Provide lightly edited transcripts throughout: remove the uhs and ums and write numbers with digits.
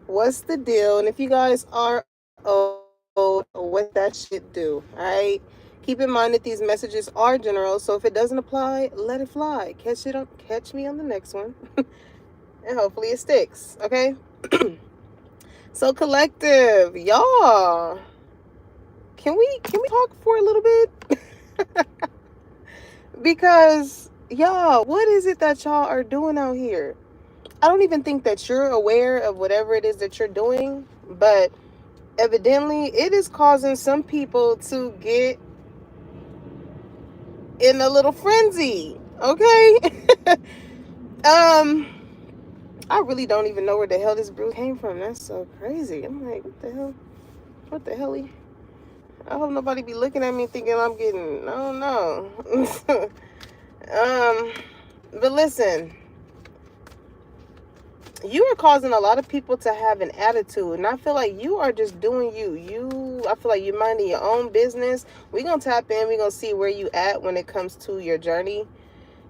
What's the deal? And if you guys are old, what that shit do? All right. Keep in mind that these messages are general, so if it doesn't apply, let it fly. Catch me on the next one, and hopefully it sticks. Okay. So collective, y'all. Can we talk for a little bit? Because y'all, what is it that y'all are doing out here? I don't even think that you're aware of whatever it is that you're doing, but evidently it is causing some people to get in a little frenzy. Okay. um I really don't even know where the hell this brew came from. That's so crazy. I'm like, what the hell? What the hell? I hope nobody be looking at me thinking I'm getting, I don't know. um but listen, you are causing a lot of people to have an attitude, and I feel like you are just doing I feel like you're minding your own business. We're gonna tap in, we're gonna see where you at when it comes to your journey,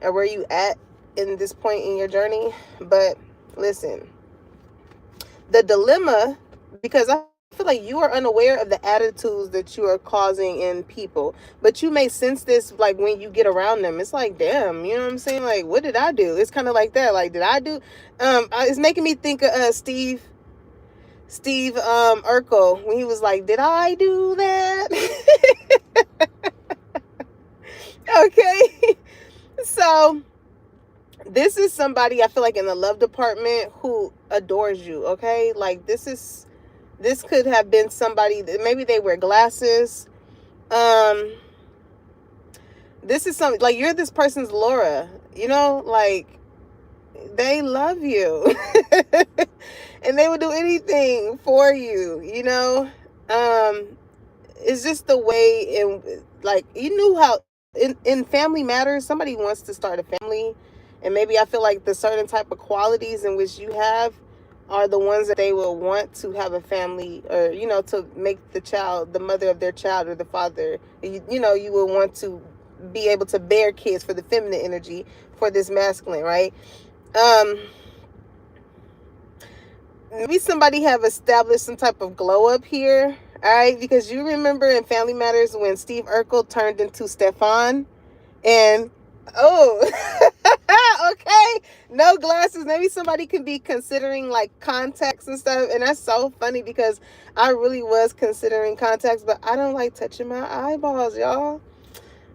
or where you at in this point in your journey. But listen, the dilemma, because I feel like you are unaware of the attitudes that you are causing in people, but you may sense this like when you get around them. It's like, damn, you know what I'm saying? Like, what did I do? It's kind of like that. Like, did I do? It's making me think of Steve Urkel when he was like, did I do that? Okay. So this is somebody I feel like in the love department who adores you. Okay, like this could have been somebody that maybe they wear glasses. um this is something like, you're this person's Laura, like they love you. And they would do anything for you, um it's just the way in, like, you knew how in Family Matters, somebody wants to start a family, and maybe I feel like the certain type of qualities in which you have are the ones that they will want to have a family, or to make the child the mother of their child, or the father. You will want to be able to bear kids for the feminine energy, for this masculine, right? um Maybe somebody have established some type of glow up here, all right? Because you remember in Family Matters when Steve Urkel turned into Stefan, and oh, okay, no glasses. Maybe somebody could be considering like contacts and stuff, and that's so funny because I really was considering contacts, but I don't like touching my eyeballs, y'all.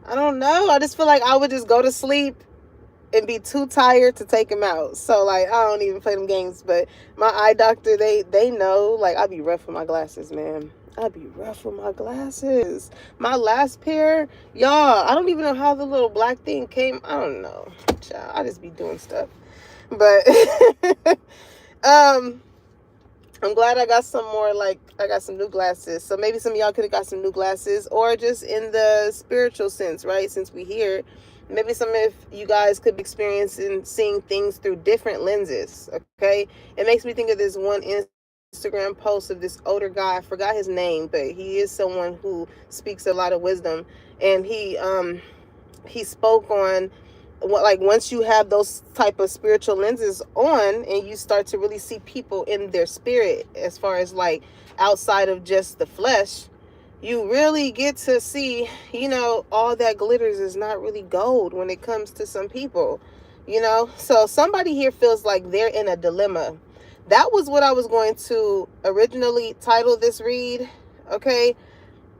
I don't know. I just feel like I would just go to sleep and be too tired to take them out. So like I don't even play them games. But my eye doctor, they know, like, I'd be rough with my glasses, man. I'd be rough with my glasses. My last pair, y'all, I don't even know how the little black thing came. I don't know. Child, I just be doing stuff. But um I'm glad I got some more, like, I got some new glasses. So maybe some of y'all could have got some new glasses, or just in the spiritual sense, right? Since we here, maybe some of you guys could be experiencing seeing things through different lenses, okay? It makes me think of this one Instagram post of this older guy. I forgot his name, but he is someone who speaks a lot of wisdom. And he spoke on what, like, once you have those type of spiritual lenses on and you start to really see people in their spirit, as far as like outside of just the flesh, you really get to see, all that glitters is not really gold when it comes to some people. So somebody here feels like they're in a dilemma. That was what I was going to originally title this read, okay?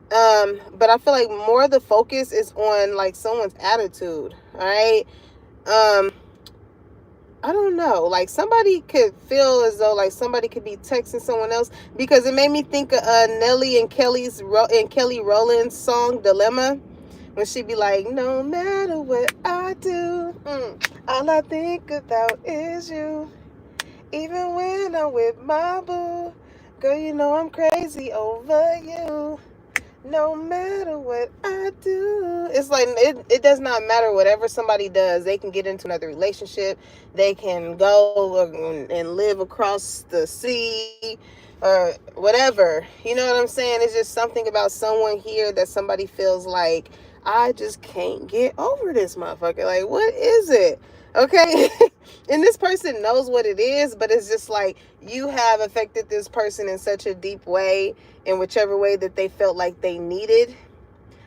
But I feel like more of the focus is on like someone's attitude. All right. Um, I don't know. Like, somebody could feel as though like somebody could be texting someone else, because it made me think of Nelly and Kelly Rowland's song "Dilemma," when she be like, "No matter what I do, all I think about is you. Even when I'm with my boo, girl, you know I'm crazy over you. No matter what I do." It's like it does not matter whatever somebody does. They can get into another relationship. They can go and live across the sea or whatever. You know what I'm saying? It's just something about someone here that somebody feels like, I just can't get over this motherfucker. Like, what is it? Okay. And this person knows what it is, but it's just like you have affected this person in such a deep way, in whichever way that they felt like they needed,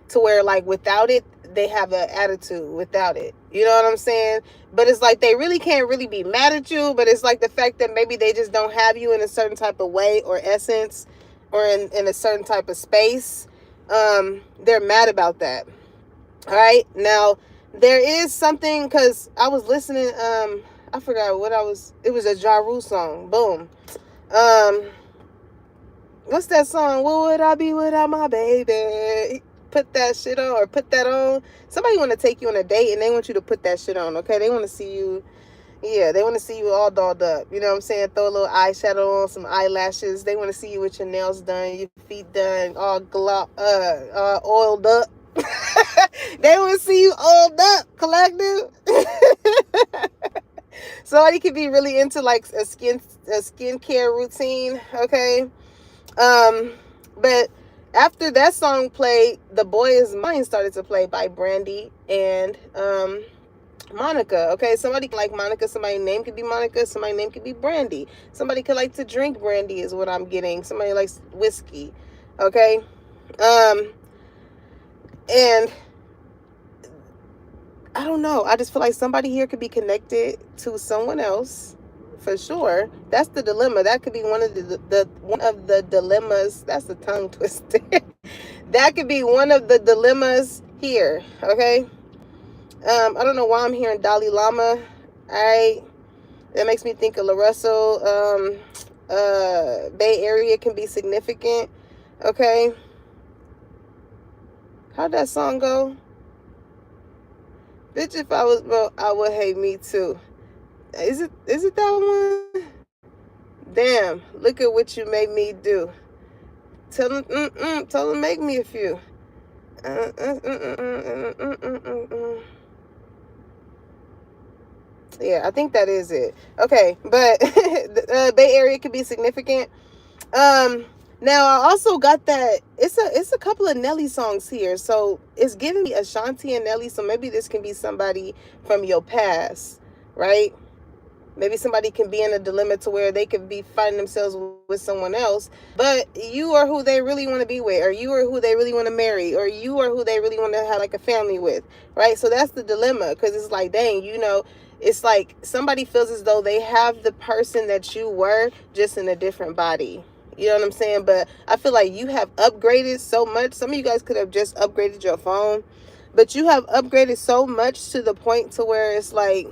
to where like without it they have an attitude without it, you know what I'm saying? But it's like they really can't really be mad at you, but it's like the fact that maybe they just don't have you in a certain type of way or essence, or in a certain type of space. They're mad about that. All right, now there is something, because I was listening, I forgot what I was, it was a Ja Rule song. Boom. um what's that song? What would I be without my baby? Put that shit on, or put that on. Somebody want to take you on a date and they want you to put that shit on, okay? They want to see you, yeah, they want to see you all dolled up. You know what I'm saying? Throw a little eyeshadow on, some eyelashes. They want to see you with your nails done, your feet done, all oiled up. They want to see you oiled up, collective. Somebody could be really into like a skincare routine, okay? But after that song played, The Boy Is Mine started to play by Brandy and Monica. Okay, somebody like Monica, somebody's name could be Monica, somebody's name could be Brandy. Somebody could like to drink brandy is what I'm getting. Somebody likes whiskey. Okay. And I don't know. I just feel like somebody here could be connected to someone else. For sure. That's the dilemma. That could be one of the dilemmas. That's a tongue twister. That could be one of the dilemmas here. Okay. I don't know why I'm hearing Dalai Lama. That makes me think of La Russell. Bay Area can be significant. Okay. How'd that song go? Bitch, if I was broke, I would hate me too. Is it that one? Damn, look at what you made me do. Tell them make me a few. Yeah, I think that is it. Okay, but the Bay Area could be significant. Now I also got that it's a couple of Nelly songs here, so it's giving me Ashanti and Nelly. So maybe this can be somebody from your past, right? Maybe somebody can be in a dilemma to where they could be finding themselves with someone else, but you are who they really want to be with, or you are who they really want to marry, or you are who they really want to have like a family with, right? So that's the dilemma, because it's like, dang, it's like somebody feels as though they have the person that you were, just in a different body. You know what I'm saying? But I feel like you have upgraded so much. Some of you guys could have just upgraded your phone, but you have upgraded so much to the point to where it's like,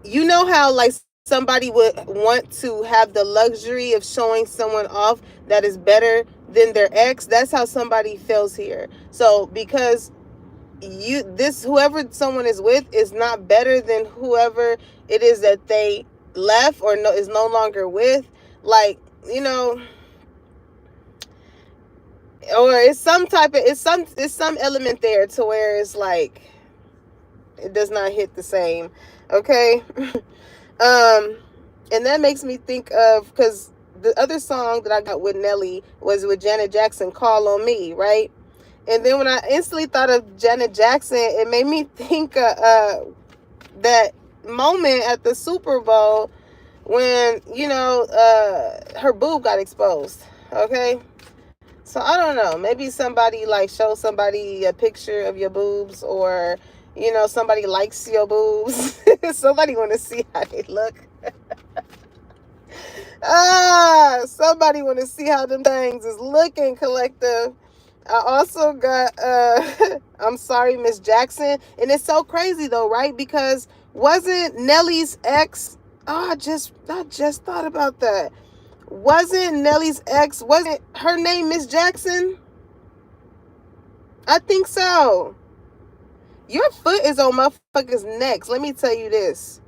you know how like somebody would want to have the luxury of showing someone off that is better than their ex? That's how somebody feels here. So because whoever someone is with is not better than whoever it is that they left or is no longer with, like, or it's some element there to where it's like it does not hit the same. Okay. And that makes me think of, because the other song that I got with Nelly was with Janet Jackson, Call on Me, right? And then when I instantly thought of Janet Jackson, it made me think of that moment at the Super Bowl when, her boob got exposed. Okay. So I don't know. Maybe somebody like show somebody a picture of your boobs, or, somebody likes your boobs. Somebody want to see how they look. Somebody want to see how them things is looking, collective. I also got I'm sorry, Miss Jackson. And it's so crazy though, right? Because wasn't Nelly's ex, I just thought about that. Wasn't Nelly's ex, wasn't her name Miss Jackson? I think so. Your foot is on motherfuckers' necks. Let me tell you this,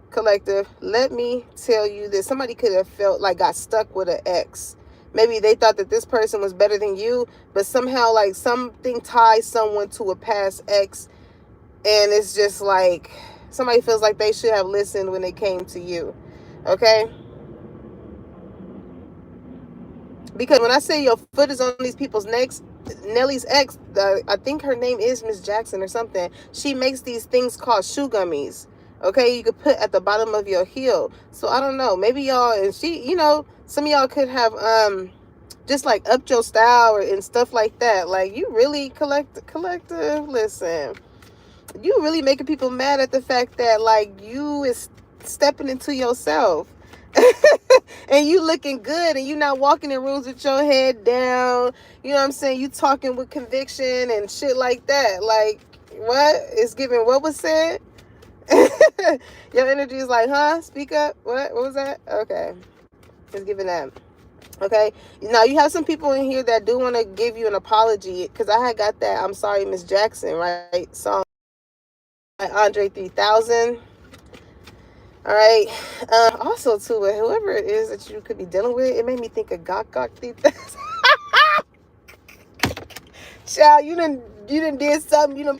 collective. Let me tell you this. Somebody could have felt like got stuck with an ex. Maybe they thought that this person was better than you, but somehow like something ties someone to a past ex, and it's just like somebody feels like they should have listened when they came to you. Okay. Because when I say your foot is on these people's necks, Nelly's ex, I think her name is Miss Jackson or something. She makes these things called shoe gummies. Okay, you could put at the bottom of your heel. So I don't know. Maybe y'all, and she, some of y'all could have just like upped your style and stuff like that. Like, you really collective. Listen, you really making people mad at the fact that like you is stepping into yourself. And you looking good, and you not walking in rooms with your head down. You know what I'm saying? You talking with conviction and shit like that. Like, what? It's giving what was said? Your energy is like, huh? Speak up. What was that? Okay. It's giving that. Okay. Now, you have some people in here that do want to give you an apology, because I had got that I'm sorry, Miss Jackson, right? Song by Andre 3000. All right. Also, too, whoever it is that you could be dealing with, it made me think of Gok 3000. Child, you done did something. You done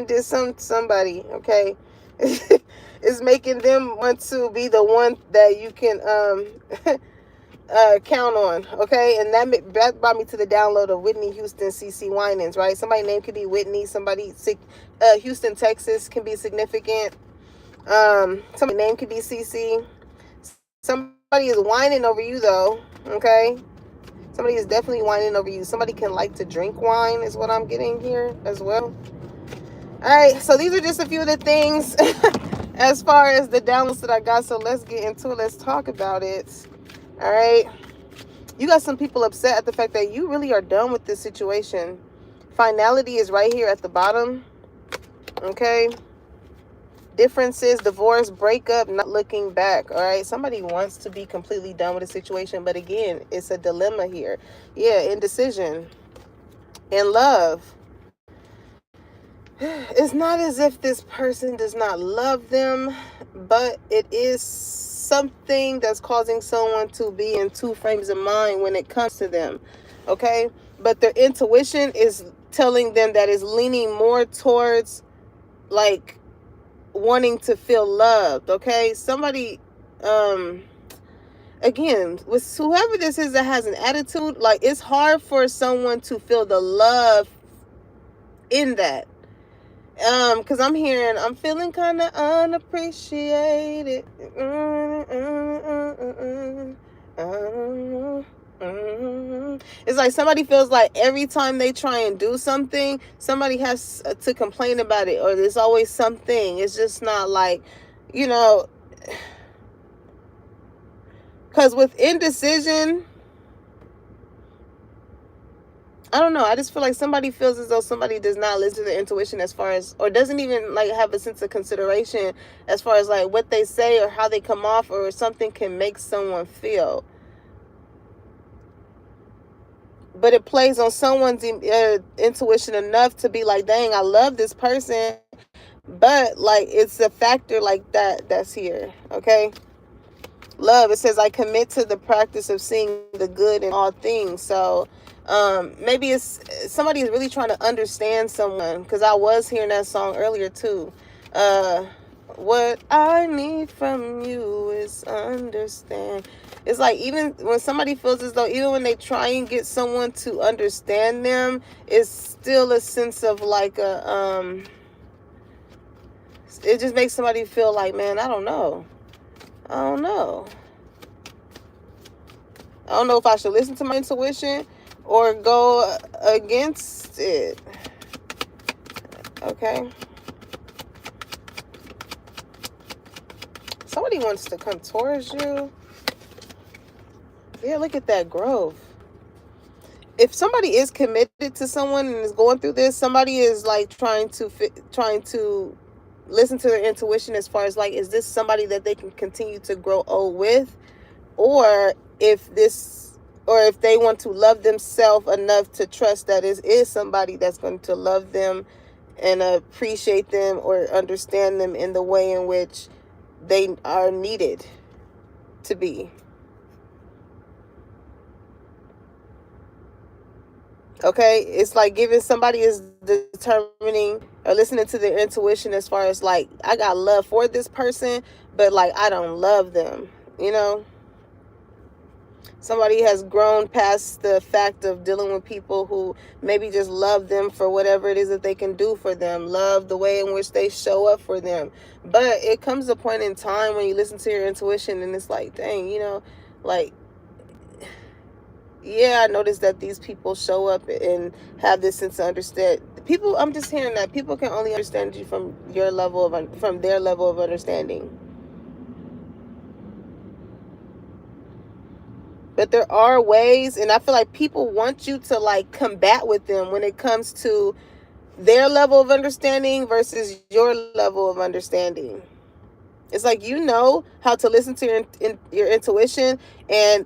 did something to somebody. Okay. It's making them want to be the one that you can count on. Okay. And that brought me to the download of Whitney Houston, CC Winans, right? Somebody's name could be Whitney. Somebody Houston, Texas can be significant. Somebody's name could be CC. Somebody is whining over you, though. Okay. Somebody is definitely whining over you. Somebody can like to drink wine is what I'm getting here as well. All right. So these are just a few of the things as far as the downloads that I got. So let's get into it. Let's talk about it. All right. You got some people upset at the fact that you really are done with this situation. Finality is right here at the bottom. Okay. Differences, divorce, breakup, not looking back. All right. Somebody wants to be completely done with the situation. But again, it's a dilemma here. Yeah. Indecision. And love. It's not as if this person does not love them, but it is something that's causing someone to be in two frames of mind when it comes to them. Okay. But their intuition is telling them that is leaning more towards like wanting to feel loved. Okay. Somebody, again, with whoever this is that has an attitude, like, it's hard for someone to feel the love in that. Because I'm feeling kind of unappreciated. It's like somebody feels like every time they try and do something, somebody has to complain about it, or there's always something. It's just not like, because with indecision, I don't know. I just feel like somebody feels as though somebody does not listen to their intuition as far as, or doesn't even like have a sense of consideration as far as like what they say or how they come off, or something can make someone feel. But it plays on someone's intuition enough to be like, dang, I love this person. But like, it's a factor like that's here. Okay. Love, it says, I commit to the practice of seeing the good in all things. So maybe it's somebody is really trying to understand someone, because I was hearing that song earlier too. What I need from you is understand. It's like, even when somebody feels as though even when they try and get someone to understand them, it's still a sense of like it just makes somebody feel like, man, I don't know if I should listen to my intuition or go against it. Okay. Somebody wants to come towards you. Yeah, look at that growth. If somebody is committed to someone and is going through this, somebody is like trying to listen to their intuition as far as like, is this somebody that they can continue to grow old with? Or if they want to love themselves enough to trust that it is somebody that's going to love them and appreciate them or understand them in the way in which they are needed to be. Okay, it's like giving somebody is determining or listening to their intuition as far as like, I got love for this person, but like, I don't love them, Somebody has grown past the fact of dealing with people who maybe just love them for whatever it is that they can do for them, love the way in which they show up for them. But it comes a point in time when you listen to your intuition and it's like, dang, like, yeah, I noticed that these people show up and have this sense of understand. People, I'm just hearing that people can only understand you from from their level of understanding. But there are ways, and I feel like people want you to like combat with them when it comes to their level of understanding versus your level of understanding. It's like how to listen to your intuition, and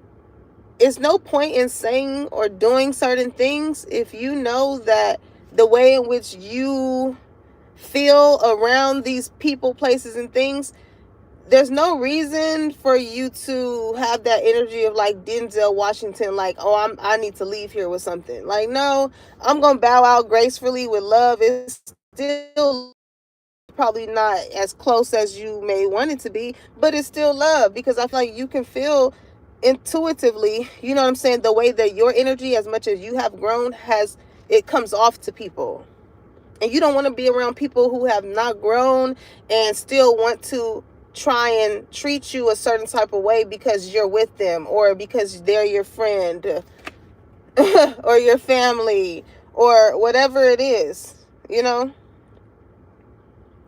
it's no point in saying or doing certain things if you know that the way in which you feel around these people, places, and things, there's no reason for you to have that energy of like Denzel Washington, like, oh, I need to leave here with something. Like, no, I'm gonna bow out gracefully with love. It's still probably not as close as you may want it to be, but it's still love, because I feel like you can feel intuitively, you know what I'm saying, the way that your energy, as much as you have grown, it comes off to people. And you don't want to be around people who have not grown and still want to try and treat you a certain type of way because you're with them, or because they're your friend, or your family, or whatever it is.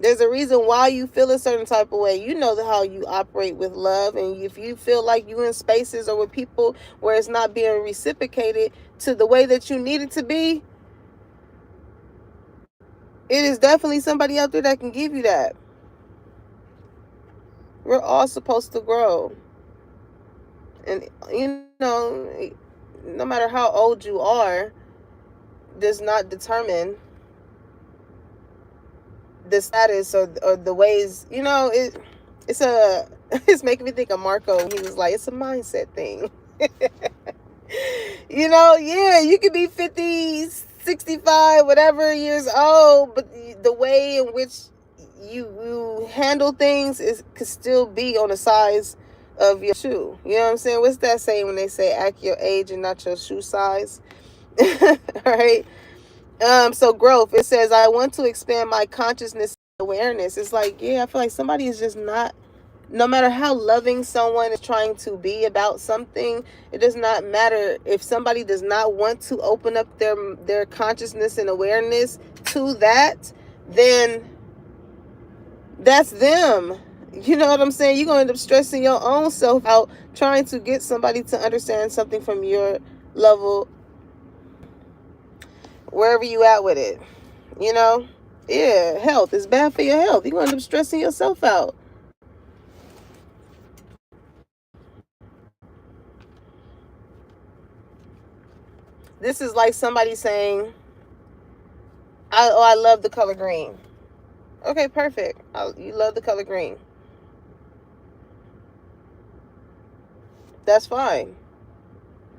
There's a reason why you feel a certain type of way. You know how you operate with love, and if you feel like you in spaces or with people where it's not being reciprocated to the way that you need it to be, it is definitely somebody out there that can give you that. We're all supposed to grow. And, no matter how old you are, does not determine the status or the ways, it's it's making me think of Marco. He was like, it's a mindset thing. Yeah, you could be 50, 65, whatever years old, but the way in which you handle things could still be on the size of your shoe. You know what I'm saying? What's that saying when they say act your age and not your shoe size? All right. So growth, it says, I want to expand my consciousness awareness. It's like, yeah, I feel like somebody is just not, no matter how loving someone is trying to be about something, it does not matter if somebody does not want to open up their consciousness and awareness to that, then that's them. You know what I'm saying? You're going to end up stressing your own self out trying to get somebody to understand something from your level, wherever you at with it. Yeah, health is bad for your health. You're going to end up stressing yourself out. This is like somebody saying, I love the color green. Okay, perfect. You love the color green. That's fine.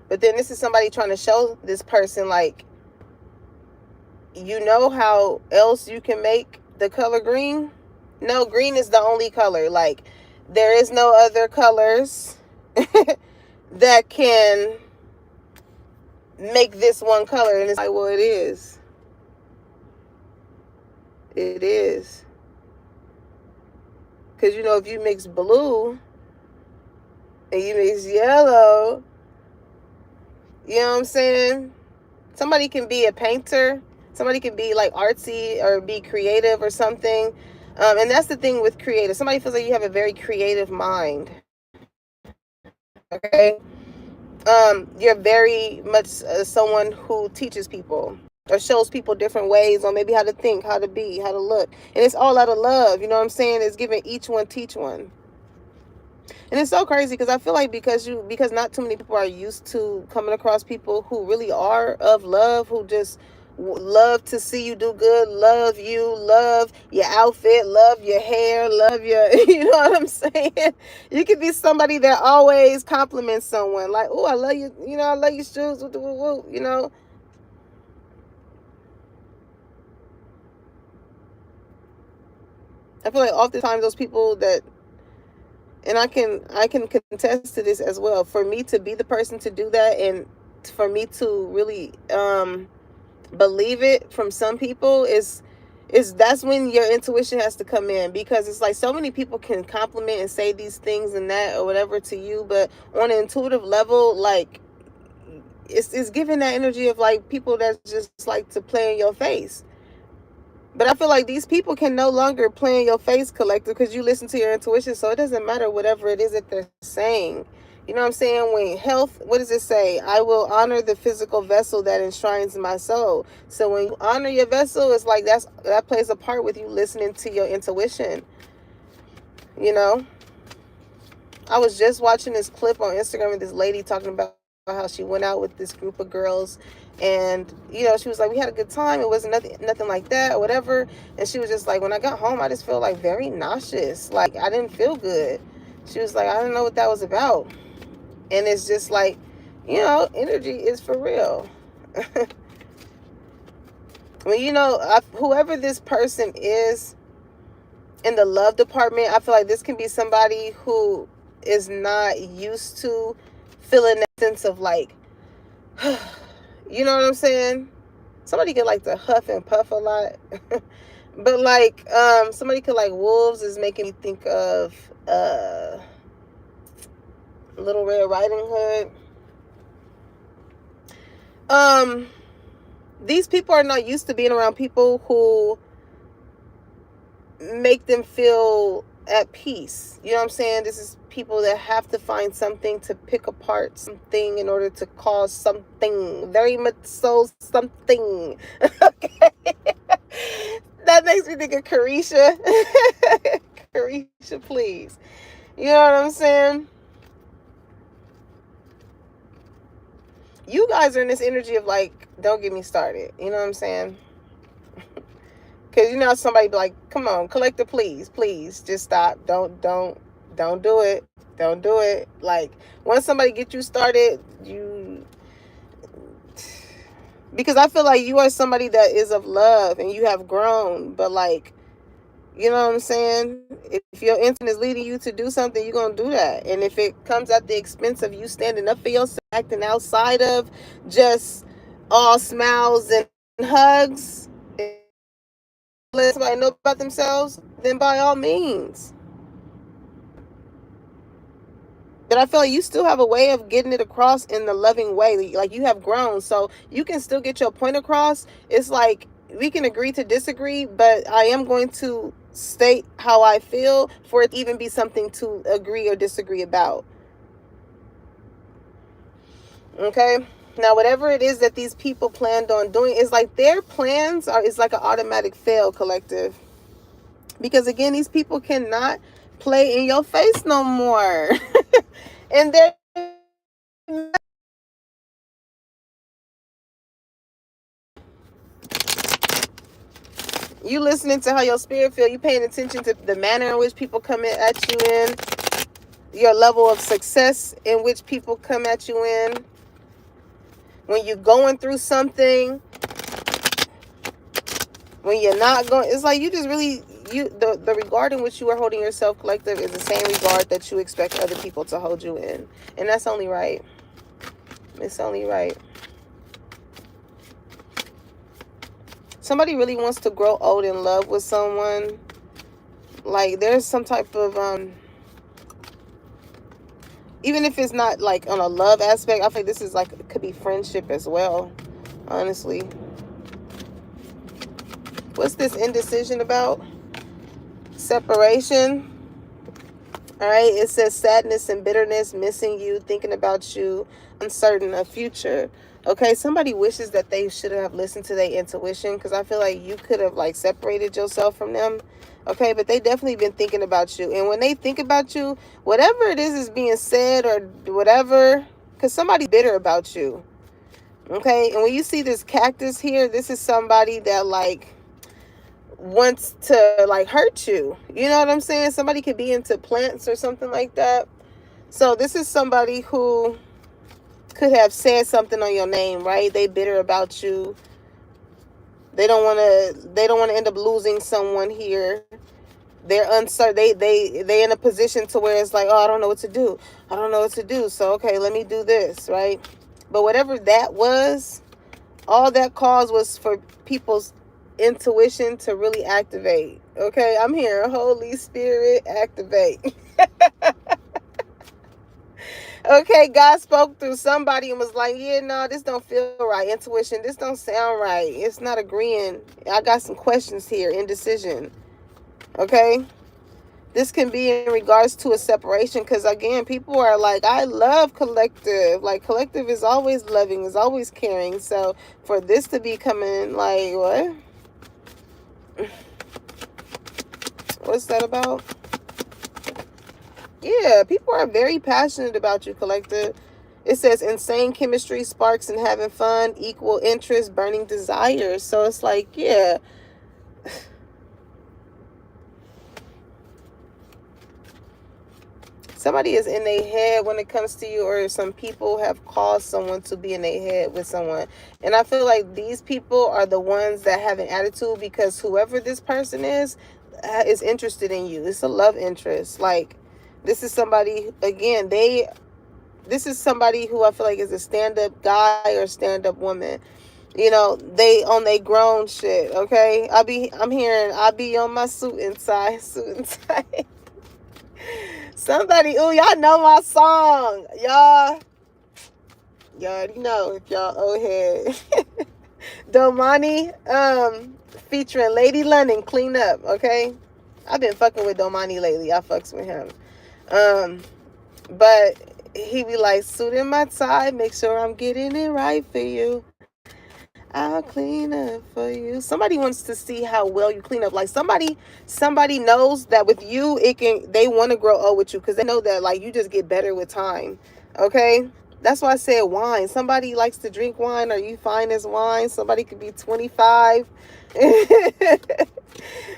But then this is somebody trying to show this person, like, how else you can make the color green? No, green is the only color. Like, there is no other colors that can make this one color. And it's like, well, it is. It is. Because, if you mix blue and you mix yellow, you know what I'm saying? Somebody can be a painter. Somebody can be like artsy or be creative or something. And that's the thing with creative. Somebody feels like you have a very creative mind. Okay? You're very much someone who teaches people or shows people different ways on maybe how to think, how to be, how to look. And it's all out of love. You know what I'm saying? It's giving each one teach one. And it's so crazy because I feel like because not too many people are used to coming across people who really are of love, who just love to see you do good, love you, love your outfit, love your hair, love your, you know what I'm saying? You could be somebody that always compliments someone like, oh, I love you, I love your shoes, I feel like oftentimes those people that And I can contest to this as well. For me to be the person to do that, and for me to really believe it from some people, is that's when your intuition has to come in, because it's like so many people can compliment and say these things and that or whatever to you, but on an intuitive level, like it's giving that energy of like people that just like to play in your face. But I feel like these people can no longer play in your face, collective, because you listen to your intuition. So it doesn't matter whatever it is that they're saying. You know what I'm saying? When health, what does it say? I will honor the physical vessel that enshrines my soul. So when you honor your vessel, it's like that plays a part with you listening to your intuition. You know? I was just watching this clip on Instagram of this lady talking about how she went out with this group of girls, and she was like, we had a good time, it wasn't nothing like that or whatever. And she was just like, when I got home, I just felt like very nauseous, like I didn't feel good. She was like, I don't know what that was about. And it's just like, energy is for real. Well, whoever this person is in the love department, I feel like this can be somebody who is not used to feeling that sense of like, you know what I'm saying? Somebody could like to huff and puff a lot. But like, somebody could like wolves is making me think of Little Red Riding Hood. These people are not used to being around people who make them feel at peace. You know what I'm saying? This is people that have to find something to pick apart something in order to cause something very much so something. Okay. That makes me think of Carisha. Carisha, please. You know what I'm saying? You guys are in this energy of like, don't get me started. You know what I'm saying? Because somebody be like, come on, collector, please, just stop. Don't do it. Don't do it. Like, once somebody get you started, because I feel like you are somebody that is of love and you have grown, but like, you know what I'm saying? If your instinct is leading you to do something, you're going to do that. And if it comes at the expense of you standing up for yourself, acting outside of just all smiles and hugs, let somebody know about themselves, then by all means. But I feel like you still have a way of getting it across in the loving way. Like, you have grown, so you can still get your point across. It's like, we can agree to disagree, but I am going to state how I feel for it to even be something to agree or disagree about. Okay? Now, whatever it is that these people planned on doing, is like their plans is like an automatic fail, collective. Because again, these people cannot play in your face no more. And they're you listening to how your spirit feel, you paying attention to the manner in which people come at you in, your level of success in which people come at you in, when you're going through something, when you're not going. It's like you just really, the regard in which you are holding yourself, collective, is the same regard that you expect other people to hold you in. And that's only right. It's only right. Somebody really wants to grow old in love with someone. Like, there's some type of even if it's not like on a love aspect, I think this is like, it could be friendship as well, honestly. What's this indecision about? Separation. All right, it says sadness and bitterness, missing you, thinking about you, uncertain of future. Okay, somebody wishes that they should have listened to their intuition, because I feel like you could have like separated yourself from them. Okay, but they definitely been thinking about you. And when they think about you, whatever it is being said or whatever, because somebody's bitter about you. Okay, and when you see this cactus here, this is somebody that like wants to like hurt you. You know what I'm saying? Somebody could be into plants or something like that. So this is somebody who could have said something on your name, right? They bitter about you. They don't want to end up losing someone here. They're uncertain. They in a position to where it's like, oh, I don't know what to do. I don't know what to do. So okay, let me do this, right? But whatever that was, all that caused was for people's intuition to really activate. Okay, I'm here. Holy Spirit, activate. Okay, God spoke through somebody and was like, yeah, no, this don't feel right. Intuition, this don't sound right. It's not agreeing. I got some questions here. Indecision. Okay? This can be in regards to a separation because, again, people are like, I love collective. Like, collective is always loving, is always caring. So, for this to be coming, like, what? What's that about? Yeah, people are very passionate about you, collective. It says insane chemistry, sparks, and having fun, equal interest, burning desires. So it's like, yeah. Somebody is in their head when it comes to you, or some people have caused someone to be in their head with someone. And I feel like these people are the ones that have an attitude because whoever this person is interested in you. It's a love interest. Like, this is somebody, again, this is somebody who I feel like is a stand-up guy or stand-up woman. You know, they on they grown shit, okay? I'm hearing I be on my suit and tie. Somebody, ooh, y'all know my song. Y'all already know if y'all old head. Domani, featuring Lady London, Clean Up, okay? I've been fucking with Domani lately. I fucks with him. But he be like, suit in my tie, make sure I'm getting it right for you. I'll clean up for you. Somebody wants to see how well you clean up. Like somebody knows that with you, they want to grow old with you because they know that like you just get better with time. Okay? That's why I said wine. Somebody likes to drink wine, or you fine as wine. Somebody could be 25.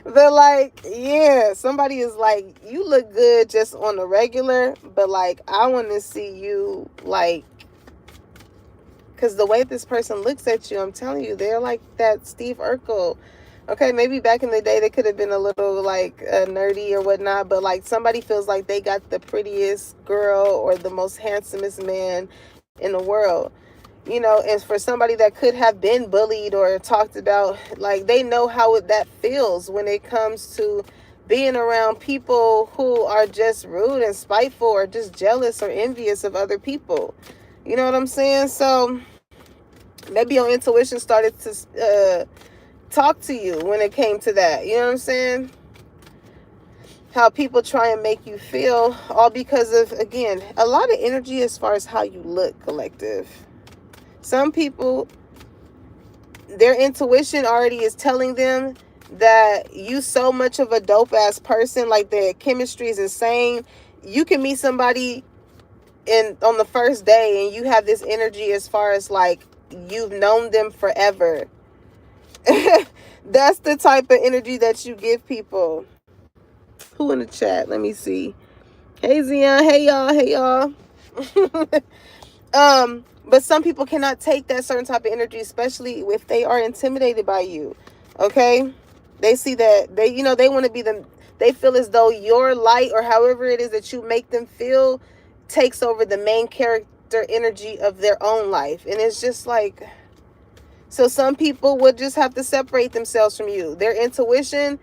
But like, yeah, somebody is like, you look good just on the regular, but like I want to see you like, because the way this person looks at you, I'm telling you, they're like that Steve Urkel. Okay, maybe back in the day they could have been a little like nerdy or whatnot, but like somebody feels like they got the prettiest girl or the most handsomest man in the world. You know, and for somebody that could have been bullied or talked about, like they know how that feels when it comes to being around people who are just rude and spiteful or just jealous or envious of other people. You know what I'm saying? So maybe your intuition started to talk to you when it came to that. You know what I'm saying? How people try and make you feel, all because of, again, a lot of energy as far as how you look, collective. Some people, their intuition already is telling them that you so much of a dope ass person, like their chemistry is insane. You can meet somebody on the first day and you have this energy as far as like you've known them forever. That's the type of energy that you give people. Who in the chat? Let me see. Hey Zion, hey y'all. But some people cannot take that certain type of energy, especially if they are intimidated by you. Okay? They see that they want to be them. They feel as though your light or however it is that you make them feel takes over the main character energy of their own life. And it's just like, so some people would just have to separate themselves from you. Their intuition,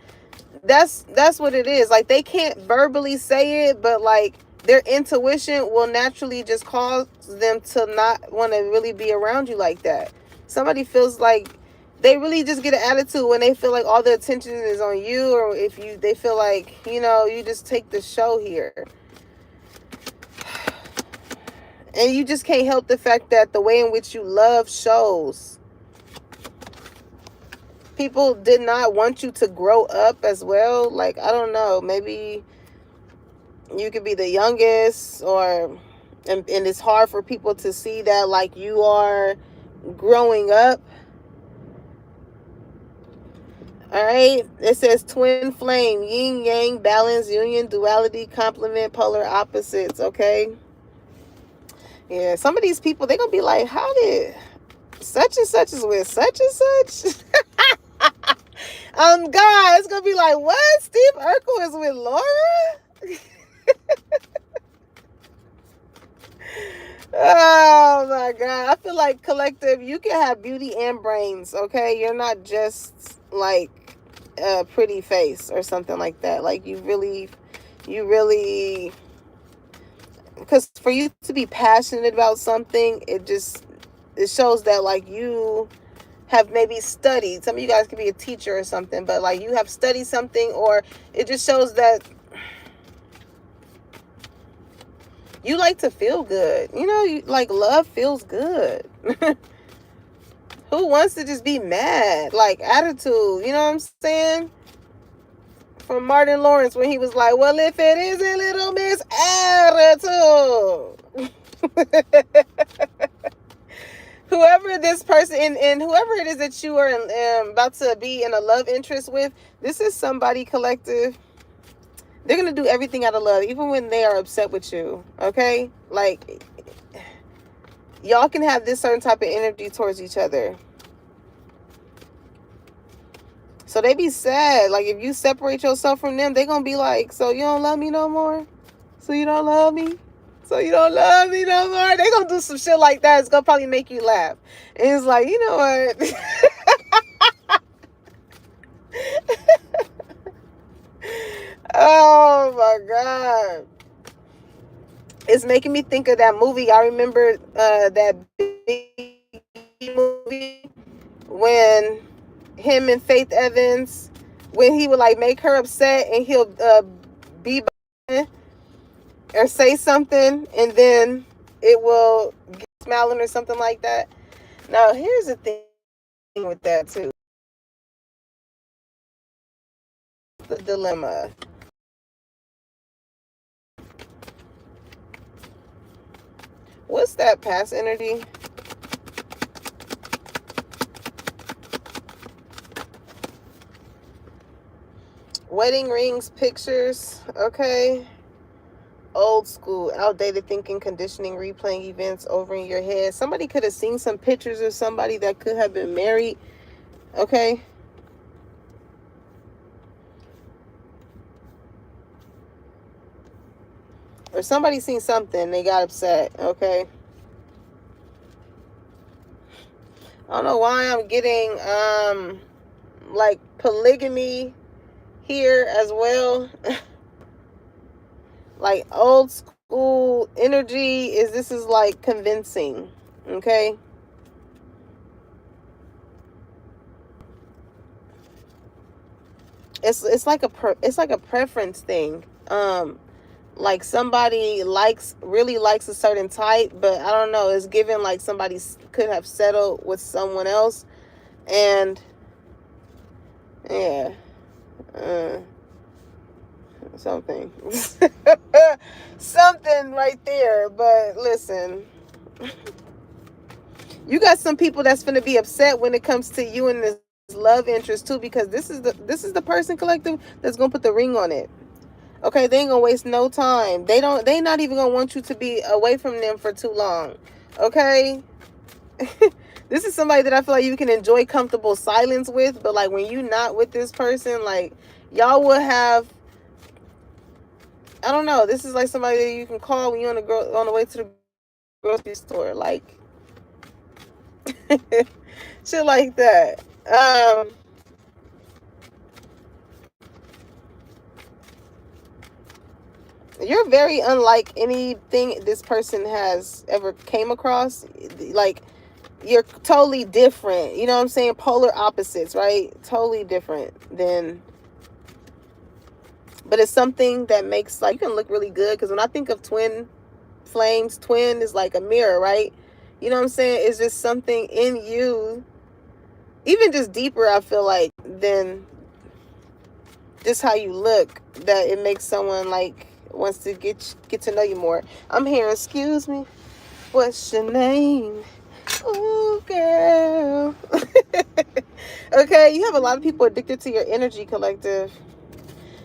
that's what it is. Like they can't verbally say it, but like their intuition will naturally just cause them to not want to really be around you like that. Somebody feels like they really just get an attitude when they feel like all the attention is on you, or if they feel like, you just take the show here. And you just can't help the fact that the way in which you love shows. People did not want you to grow up as well. Like, I don't know, maybe you could be the youngest, and it's hard for people to see that like you are growing up. All right, it says twin flame, yin yang, balance, union, duality, complement, polar opposites. Okay, yeah, some of these people, they're gonna be like, how did such and such is with such and such? God, it's gonna be like, what? Steve Urkel is with Laura? Oh my God. I feel like, collective, you can have beauty and brains, okay? You're not just like a pretty face or something like that. Like, you really, because for you to be passionate about something, it shows that, like, you have maybe studied. Some of you guys could be a teacher or something, but like, you have studied something, or it just shows that you like to feel good. You like, love feels good. Who wants to just be mad? Like, attitude, you know what I'm saying? From Martin Lawrence, when he was like, well, if it isn't Little Miss Attitude. Whoever this person, and whoever it is that you are about to be in a love interest with, this is somebody, collective. They're going to do everything out of love, even when they are upset with you, okay? Like, y'all can have this certain type of energy towards each other. So they be sad. Like, if you separate yourself from them, they going to be like, so you don't love me no more? So you don't love me? So you don't love me no more? They going to do some shit like that. It's going to probably make you laugh. And it's like, you know what? Oh my God. It's making me think of that movie. I remember that big movie when him and Faith Evans, when he would like make her upset and he'll be or say something, and then it will get smiling or something like that. Now, here's the thing with that too. The dilemma. What's that past energy? Wedding rings, pictures, okay. Old school, outdated thinking, conditioning, replaying events over in your head. Somebody could have seen some pictures of somebody that could have been married, okay. Or somebody seen something, they got upset, okay. I don't know why I'm getting like polygamy here as well. Like, old school energy is, this is like convincing, okay. It's like a preference thing. Like, somebody really likes a certain type, but I don't know, it's given like somebody could have settled with someone else, and yeah, something something right there. But listen, you got some people that's going to be upset when it comes to you and this love interest too, because this is the person, collective, that's going to put the ring on it. Okay, they ain't gonna waste no time. They not even gonna want you to be away from them for too long. Okay. This is somebody that I feel like you can enjoy comfortable silence with, but like, when you not with this person, like, y'all will have, I don't know, this is like somebody that you can call when you're on the way to the grocery store, like shit like that. You're very unlike anything this person has ever came across. Like, you're totally different. You know what I'm saying? Polar opposites, right? Totally different than. But it's something that makes, like, you can look really good. Because when I think of twin flames, twin is like a mirror, right? You know what I'm saying? It's just something in you, even just deeper, I feel like, than just how you look, that it makes someone like wants to get to know you more. I'm here. Excuse me. What's your name? Ooh, girl. Okay, you have a lot of people addicted to your energy, collective.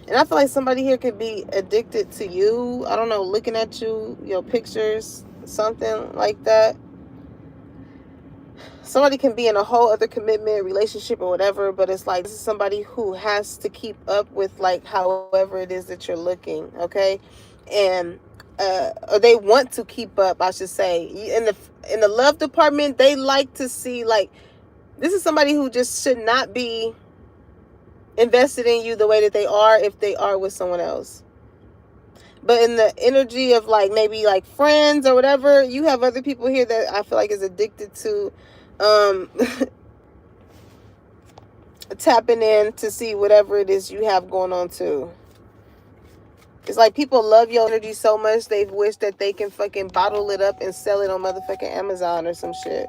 And I feel like somebody here could be addicted to you. I don't know, looking at you, your pictures, something like that. somebody can be in a whole other commitment, relationship, or whatever, but it's like, this is somebody who has to keep up with, like, however it is that you're looking, okay? And or they want to keep up, I should say. In the love department, they like to see, like, this is somebody who just should not be invested in you the way that they are if they are with someone else. But in the energy of, like, maybe like friends or whatever, you have other people here that I feel like is addicted to tapping in to see whatever it is you have going on too. It's like people love your energy so much they wish that they can fucking bottle it up and sell it on motherfucking Amazon or some shit.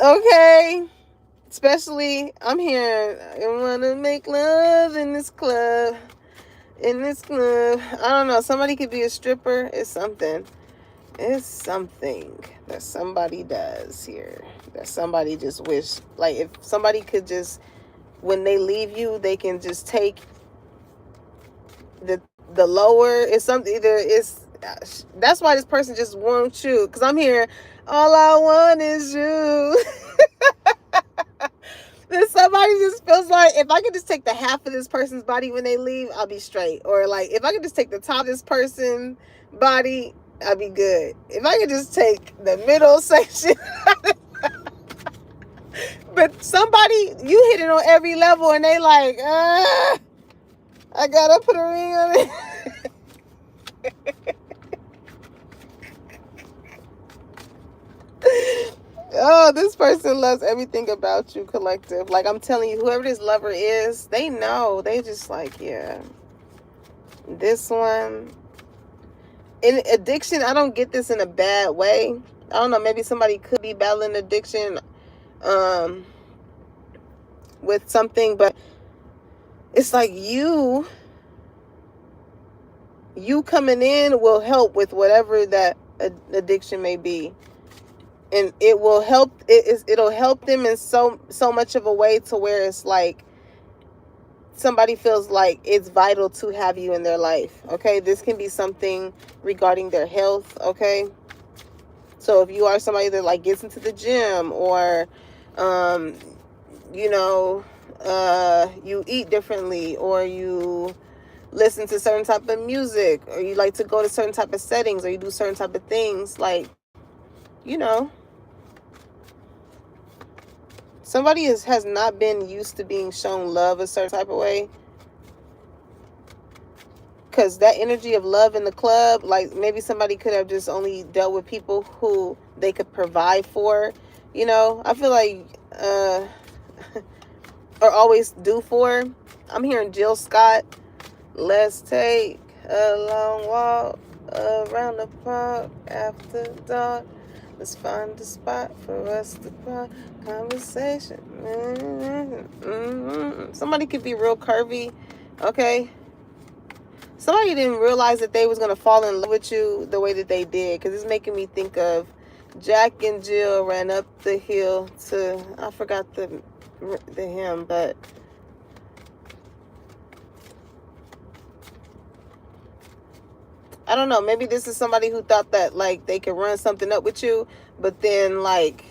Okay. Especially, I'm hearing, I want to make love in this club. In this club. I don't know. Somebody could be a stripper. It's something. It's something that somebody does here. That somebody just wish. Like, if somebody could just, when they leave you, they can just take the lower. It's something, either it's, that's why this person just wants you. Because I'm hearing, all I want is you. Then somebody just feels like, if I could just take the half of this person's body when they leave, I'll be straight. Or like, if I could just take the top of this person's body, I'll be good. If I could just take the middle section. But somebody, you hit it on every level and they like, I gotta put a ring on it. Oh, this person loves everything about you, collective. Like, I'm telling you, whoever this lover is, they know. They just like, yeah. This one. In addiction, I don't get this in a bad way. I don't know, maybe somebody could be battling addiction with something, but it's like you coming in will help with whatever that addiction may be. And it will help, it'll help them in so much of a way to where it's like somebody feels like it's vital to have you in their life. Okay, this can be something regarding their health. Okay, so if you are somebody that like gets into the gym, or you know, you eat differently, or you listen to certain type of music, or you like to go to certain type of settings, or you do certain type of things, like, you know, somebody has not been used to being shown love a certain type of way. Because that energy of love in the club, like, maybe somebody could have just only dealt with people who they could provide for, you know. I feel like, or always do for. I'm hearing Jill Scott. Let's take a long walk around the park after dark. Let's find a spot for us to park. Conversation. Somebody could be real curvy. Okay. Somebody didn't realize that they was going to fall in love with you the way that they did. Because it's making me think of Jack and Jill ran up the hill to, I forgot the hymn, but I don't know. Maybe this is somebody who thought that, like, they could run something up with you, but then, like,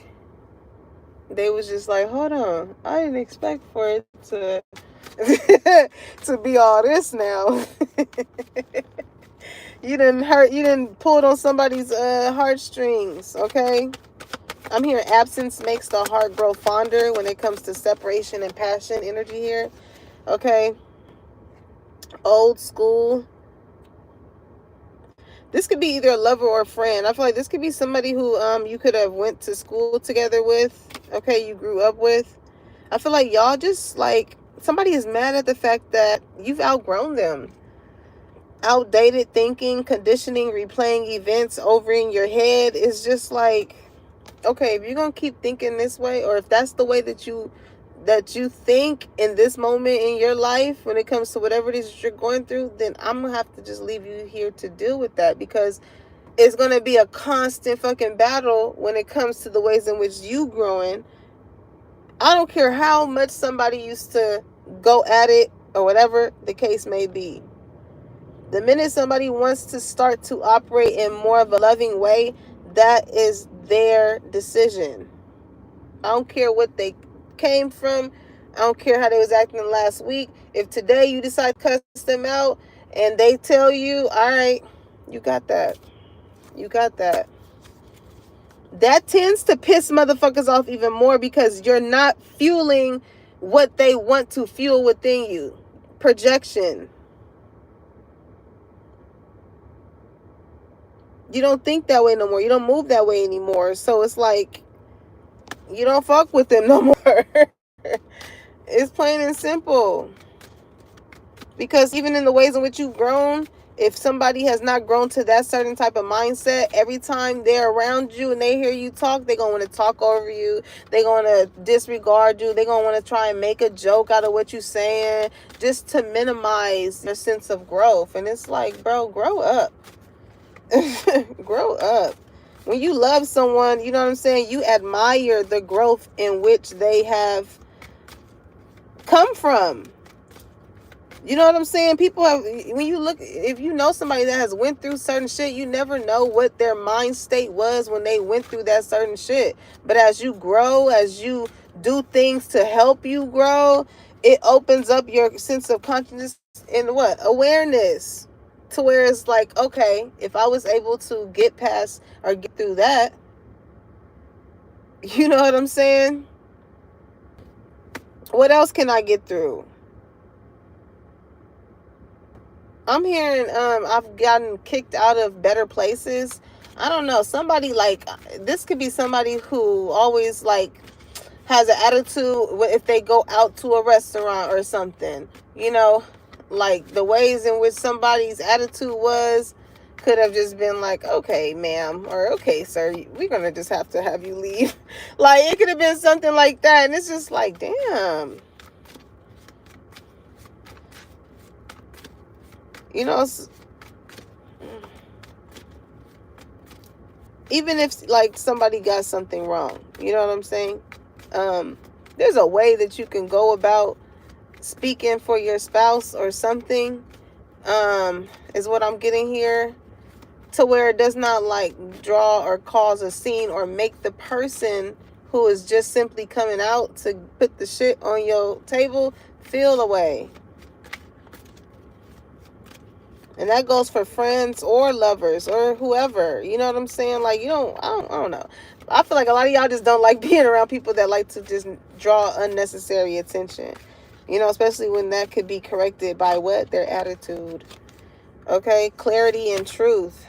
they was just like, hold on, I didn't expect for it to to be all this now. You didn't pull it on somebody's heartstrings. Okay, I'm hearing absence makes the heart grow fonder when it comes to separation and passion energy here. Okay, old school. This could be either a lover or a friend. I feel like this could be somebody who you could have went to school together with. Okay, you grew up with. I feel like y'all just, like, somebody is mad at the fact that you've outgrown them. Outdated thinking, conditioning, replaying events over in your head is just like, okay, if you're gonna keep thinking this way, or if that's the way that you think in this moment in your life when it comes to whatever it is that you're going through, then I'm gonna have to just leave you here to deal with that, because it's gonna be a constant fucking battle when it comes to the ways in which you growing. I don't care how much somebody used to go at it or whatever the case may be. The minute somebody wants to start to operate in more of a loving way, that is their decision. I don't care what they came from. I don't care how they was acting last week. If today you decide to cuss them out and they tell you, all right, you got that. You got that. That tends to piss motherfuckers off even more because you're not fueling what they want to fuel within you. Projection. You don't think that way no more. You don't move that way anymore. So it's like, you don't fuck with them no more. It's plain and simple. Because even in the ways in which you've grown, if somebody has not grown to that certain type of mindset, every time they're around you and they hear you talk, they're going to want to talk over you. They're going to disregard you. They're going to want to try and make a joke out of what you're saying just to minimize your sense of growth. And it's like, bro, grow up. Grow up. When you love someone, you know what I'm saying? You admire the growth in which they have come from. You know what I'm saying? People have, when you look, if you know somebody that has went through certain shit, you never know what their mind state was when they went through that certain shit. But as you grow, as you do things to help you grow, it opens up your sense of consciousness and what? Awareness. To where it's like, okay, if I was able to get past or get through that, you know what I'm saying? What else can I get through? I'm hearing I've gotten kicked out of better places. I don't know. Somebody like, this could be somebody who always like has an attitude if they go out to a restaurant or something. You know, like the ways in which somebody's attitude was could have just been like, okay, ma'am, or okay, sir, we're going to just have to have you leave. Like, it could have been something like that. And it's just like, damn. You know, even if like somebody got something wrong, you know what I'm saying? There's a way that you can go about speaking for your spouse or something, is what I'm getting here, to where it does not like draw or cause a scene or make the person who is just simply coming out to put the shit on your table feel away. And that goes for friends or lovers or whoever. You know what I'm saying? Like, I don't know. I feel like a lot of y'all just don't like being around people that like to just draw unnecessary attention. You know, especially when that could be corrected by what? Their attitude. Okay? Clarity and truth.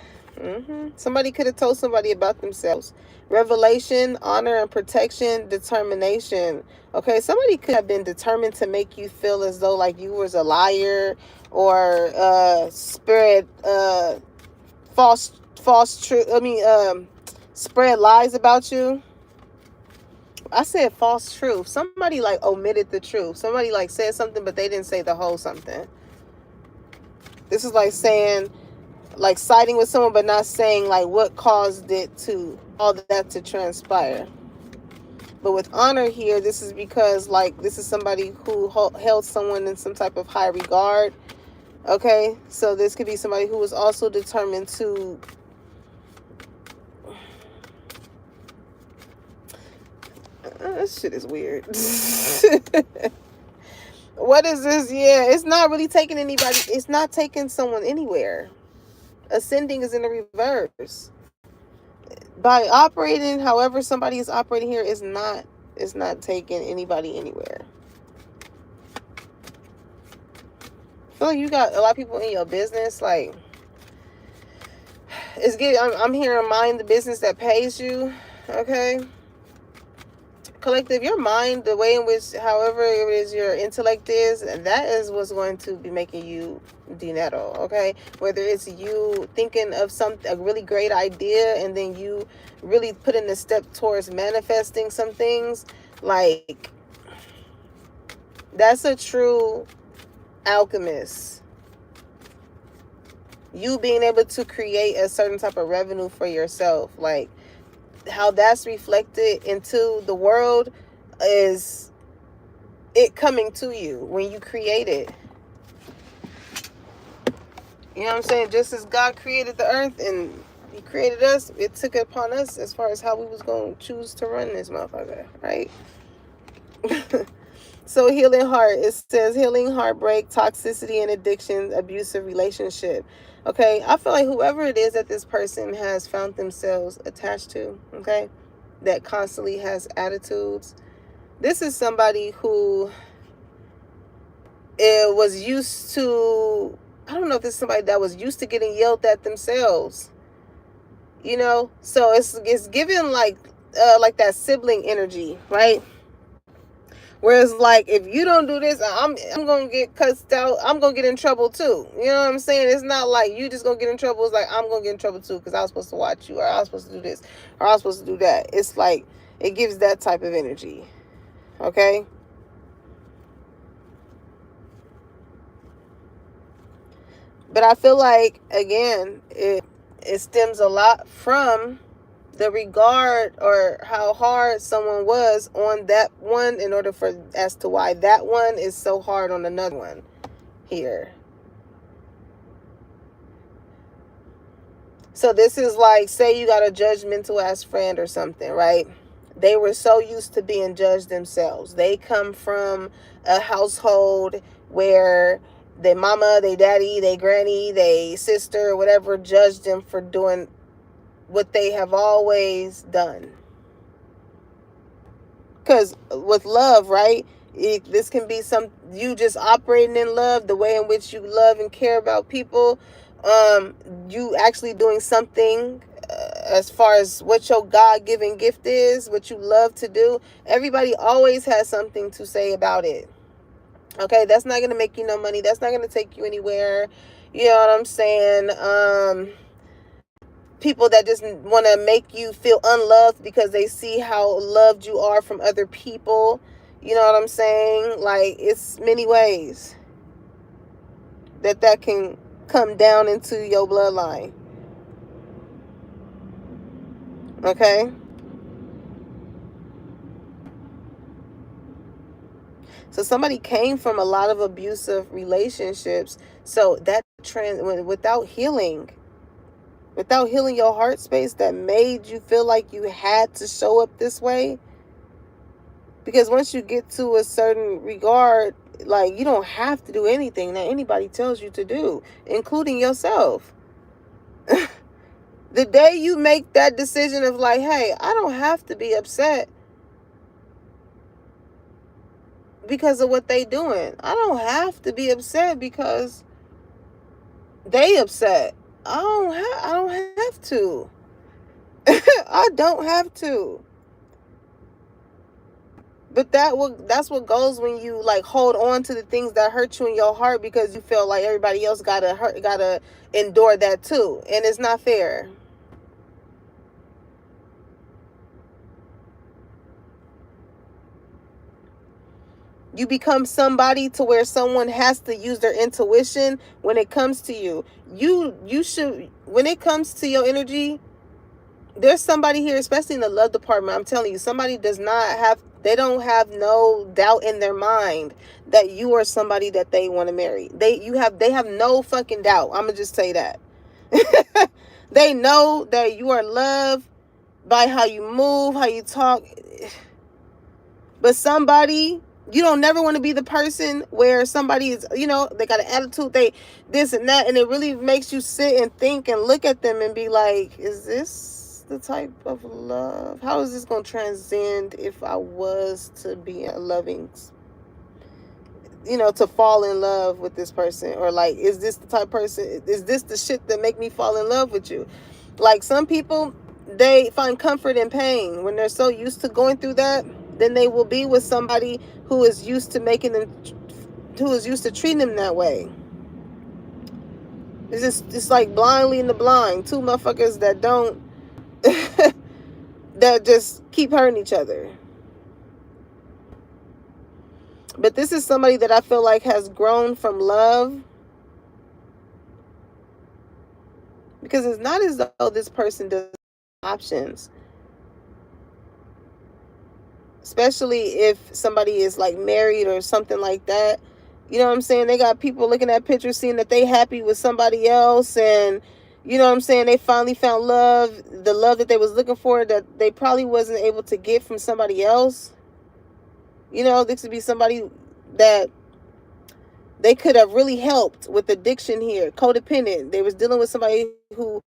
Somebody could have told somebody about themselves. Revelation, honor and protection, determination. Okay? Somebody could have been determined to make you feel as though like you was a liar, or spread spread lies about you. I said false truth. Somebody like omitted the truth. Somebody like said something, but they didn't say the whole something. This is like saying, like siding with someone, but not saying like what caused it to all that to transpire. But with honor here, this is because like this is somebody who held someone in some type of high regard. Okay, so this could be somebody who was also determined to this shit is weird. What is this? Yeah, it's not really taking anybody. It's not taking someone anywhere. Ascending is in the reverse. By operating however somebody is operating here is not taking anybody anywhere. I feel like you got a lot of people in your business, like it's getting, I'm hearing mind the business that pays you. Okay, collective, your mind, the way in which however it is your intellect is, that is what's going to be making you dinero. Okay, whether it's you thinking of a really great idea and then you really put in a step towards manifesting some things, like that's a true alchemist. You being able to create a certain type of revenue for yourself, like how that's reflected into the world is it coming to you when you create it. You know what I'm saying? Just as God created the earth and He created us. It took it upon us as far as how we was going to choose to run this motherfucker, right? So healing heart, it says healing heartbreak, toxicity and addiction, abusive relationship. Okay, I feel like whoever it is that this person has found themselves attached to, okay, that constantly has attitudes. This is somebody who was used to, I don't know if this is somebody that was used to getting yelled at themselves. You know, so it's given like that sibling energy, right? Whereas, like, if you don't do this, I'm gonna get cussed out. I'm gonna get in trouble too. You know what I'm saying? It's not like you just gonna get in trouble. It's like I'm gonna get in trouble too because I was supposed to watch you, or I was supposed to do this, or I was supposed to do that. It's like it gives that type of energy. Okay. But I feel like again, it stems a lot from the regard or how hard someone was on that one in order for as to why that one is so hard on another one here. So this is like, say you got a judgmental ass friend or something, right? They were so used to being judged themselves. They come from a household where their mama, their daddy, their granny, their sister, whatever, judged them for doing what they have always done. Because with love, right, this can be you just operating in love, the way in which you love and care about people, you actually doing something as far as what your God-given gift is, what you love to do. Everybody always has something to say about it. Okay, that's not going to make you no money. That's not going to take you anywhere. You know what I'm saying? People that just want to make you feel unloved because they see how loved you are from other people. You know what I'm saying? Like, it's many ways that can come down into your bloodline. Okay? So somebody came from a lot of abusive relationships. So that without healing your heart space that made you feel like you had to show up this way. Because once you get to a certain regard, like, you don't have to do anything that anybody tells you to do, including yourself. The day you make that decision of like, hey, I don't have to be upset because of what they doing. I don't have to be upset because they upset. I don't have to. I don't have to. But that's what goes when you like hold on to the things that hurt you in your heart because you feel like everybody else gotta endure that too, and it's not fair. You become somebody to where someone has to use their intuition when it comes to you. You should, when it comes to your energy, there's somebody here, especially in the love department, I'm telling you, somebody they don't have no doubt in their mind that you are somebody that they want to marry. They have no fucking doubt. I'm gonna just say that. They know that you are loved by how you move, how you talk. But somebody, you don't never want to be the person where somebody is, they got an attitude, they this and that, and it really makes you sit and think and look at them and be like, is this the type of love? How is this going to transcend if I was to be a loving, to fall in love with this person? Or like, is this the type of person, is this the shit that make me fall in love with you? Like, some people, they find comfort in pain. When they're so used to going through that, then they will be with somebody who is used to treating them that way. It's like blind leading the blind. Two motherfuckers that don't that just keep hurting each other. But this is somebody that I feel like has grown from love, because it's not as though this person does options. Especially if somebody is like married or something like that. You know what I'm saying? They got people looking at pictures, seeing that they happy with somebody else, and You know what I'm saying? They finally found love, the love that they was looking for, that they probably wasn't able to get from somebody else. You know, this could be somebody that they could have really helped with addiction here, codependent. They was dealing with somebody who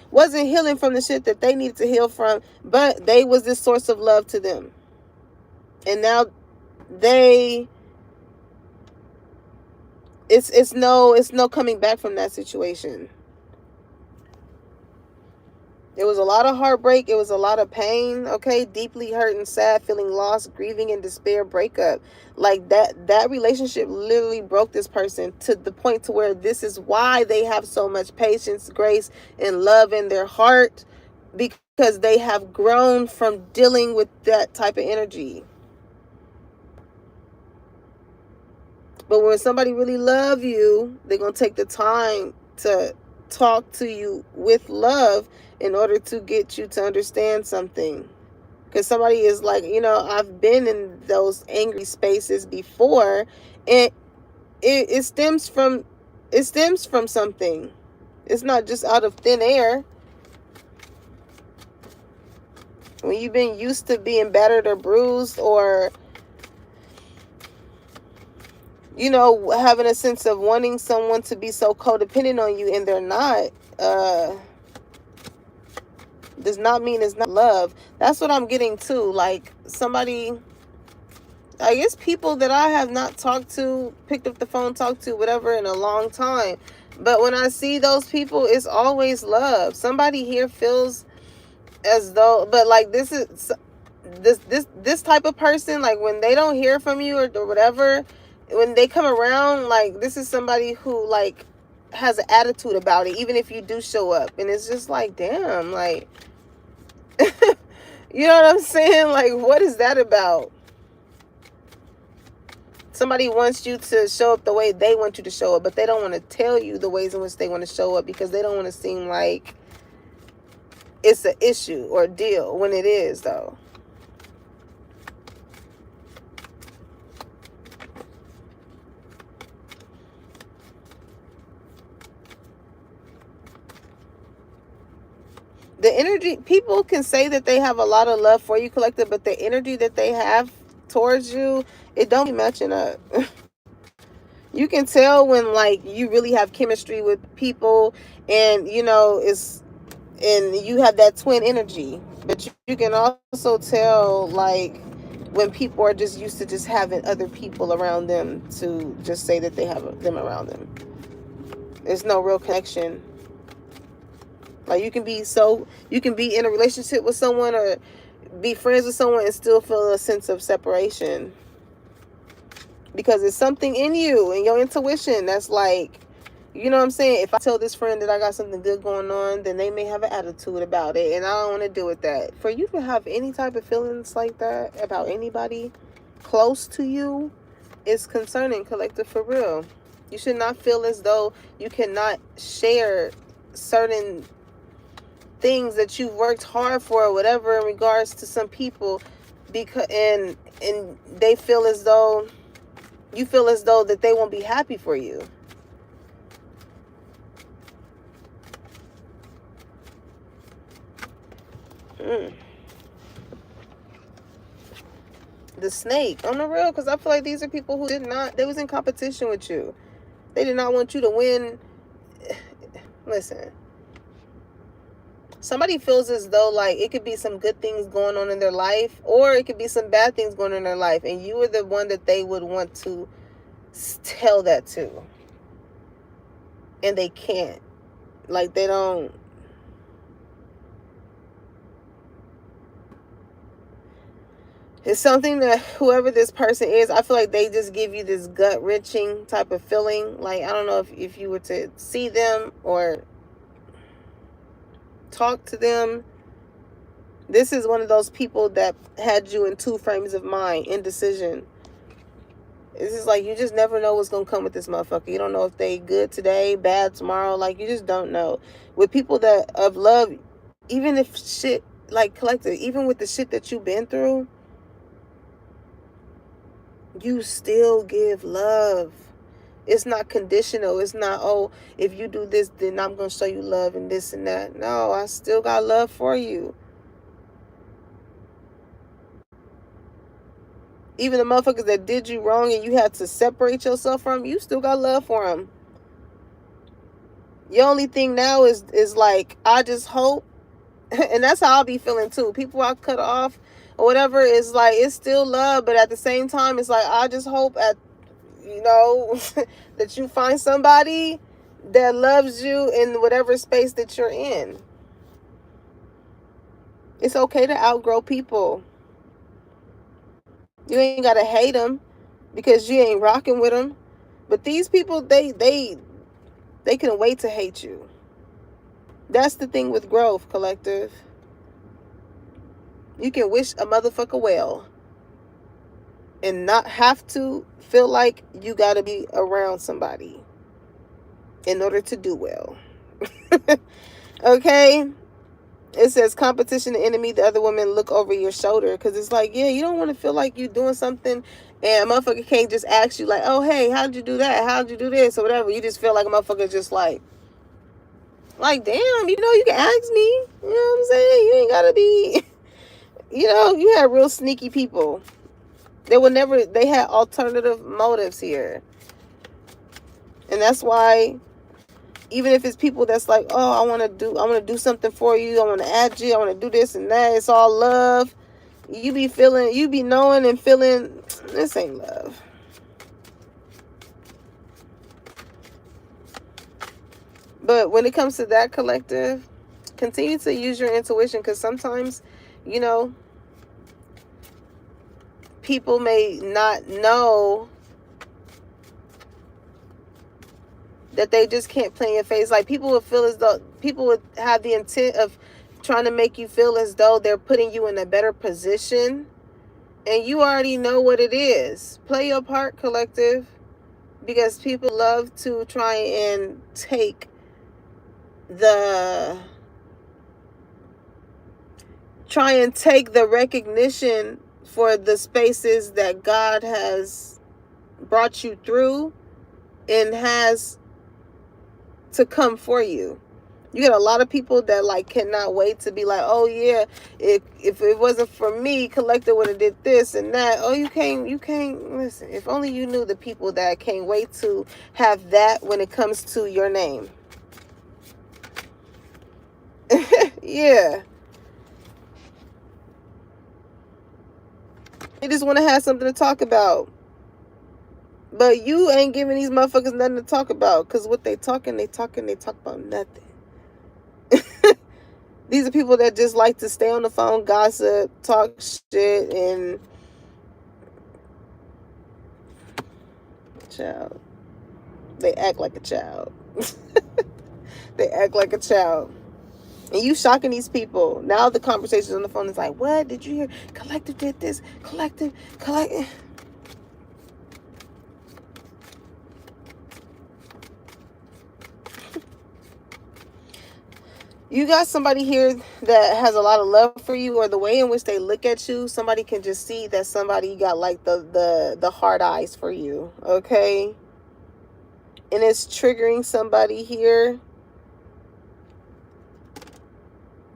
wasn't healing from the shit that they needed to heal from, but they was this source of love to them. And now they, it's no coming back from that situation. It was a lot of heartbreak. It was a lot of pain. Okay, deeply hurt and sad, feeling lost, grieving and despair, breakup. Like that relationship literally broke this person to the point to where this is why they have so much patience, grace, and love in their heart, because they have grown from dealing with that type of energy. But when somebody really love you, they're going to take the time to talk to you with love in order to get you to understand something. Because somebody is like, you know, I've been in those angry spaces before, and it stems from something. It's not just out of thin air. When you've been used to being battered or bruised, or you know, having a sense of wanting someone to be so codependent on you and they're not, does not mean it's not love. That's what I'm getting to. Like, somebody, I guess people that I have not talked to, picked up the phone, talked to, whatever, in a long time. But when I see those people, it's always love. Somebody here feels as though, but like this type of person, like when they don't hear from you or whatever, when they come around, like this is somebody who like has an attitude about it, even if you do show up. And it's just like, damn, like, you know what I'm saying? Like, what is that about? Somebody wants you to show up the way they want you to show up, but they don't want to tell you the ways in which they want to show up, because they don't want to seem like it's an issue or a deal when it is, though. The energy, people can say that they have a lot of love for you, collective, but the energy that they have towards you, it don't be matching up. You can tell when like you really have chemistry with people, and you know and you have that twin energy. But you can also tell like when people are just used to just having other people around them to just say that they have them around them. There's no real connection. Like you can be in a relationship with someone or be friends with someone and still feel a sense of separation, because it's something in you and your intuition that's like, you know what I'm saying? If I tell this friend that I got something good going on, then they may have an attitude about it, and I don't want to deal with that. For you to have any type of feelings like that about anybody close to you is concerning, collective, for real. You should not feel as though you cannot share certain things that you've worked hard for or whatever in regards to some people, because and they feel as though you feel as though that they won't be happy for you. The snake, on the real, because I feel like these are people who they was in competition with you. They did not want you to win. Listen, somebody feels as though like it could be some good things going on in their life, or it could be some bad things going on in their life, and you are the one that they would want to tell that to, and they can't. Like, they don't. It's something that whoever this person is, I feel like they just give you this gut-wrenching type of feeling. Like, I don't know if you were to see them or talk to them. This is one of those people that had you in two frames of mind, indecision. This is like, you just never know what's going to come with this motherfucker. You don't know if they good today, bad tomorrow. Like, you just don't know. With people that of love, even if shit, like, collective, even with the shit that you've been through, you still give love. It's not conditional. It's not, oh, if you do this, then I'm going to show you love and this and that. No, I still got love for you. Even the motherfuckers that did you wrong and you had to separate yourself from, you still got love for them. The only thing now is like, I just hope, and that's how I'll be feeling too. People I cut off or whatever, is like, it's still love, but at the same time, it's like, I just hope that you find somebody that loves you in whatever space that you're in. It's okay to outgrow people. You ain't gotta hate them because you ain't rocking with them. But these people, they can wait to hate you. That's the thing with growth, collective. You can wish a motherfucker well and not have to feel like you gotta be around somebody in order to do well. Okay? It says competition, the enemy, the other women look over your shoulder. Because it's like, yeah, you don't want to feel like you're doing something and a motherfucker can't just ask you like, oh, hey, how'd you do that? How'd you do this? Or whatever. You just feel like a motherfucker just like, damn, you can ask me. You know what I'm saying? You ain't got to be, you have real sneaky people. They had alternative motives here. And that's why, even if it's people that's like, oh, I want to do something for you. I want to add you. I want to do this and that. It's all love. You be knowing and feeling, this ain't love. But when it comes to that, collective, continue to use your intuition, because sometimes, people may not know that they just can't play in your face. Like, people would feel as though, people would have the intent of trying to make you feel as though they're putting you in a better position, and you already know what it is. Play your part, collective, because people love to try and take the recognition for the spaces that God has brought you through and has to come for you. You get a lot of people that like cannot wait to be like, oh yeah, if it wasn't for me, collective would have did this and that. Oh, you can't listen. If only you knew the people that can't wait to have that when it comes to your name. Yeah. They just want to have something to talk about. But you ain't giving these motherfuckers nothing to talk about. Because what they talk about nothing. These are people that just like to stay on the phone, gossip, talk shit, and child. They act like a child. They act like a child. And you shocking these people. Now the conversation on the phone is like, what? Did you hear? Collective did this. Collective. You got somebody here that has a lot of love for you, or the way in which they look at you, somebody can just see that somebody got like the hard eyes for you, okay? And it's triggering somebody here.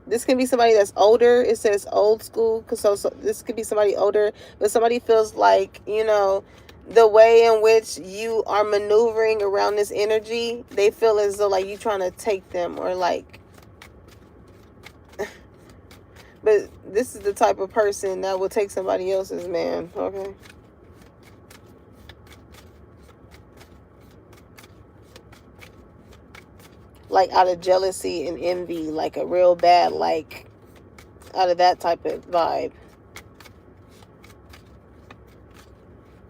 This can be somebody that's older. It says old school, because so this could be somebody older, but somebody feels like, the way in which you are maneuvering around this energy, they feel as though like you trying to take them, or like, but this is the type of person that will take somebody else's man, okay? Like out of jealousy and envy, like a real bad, like out of that type of vibe.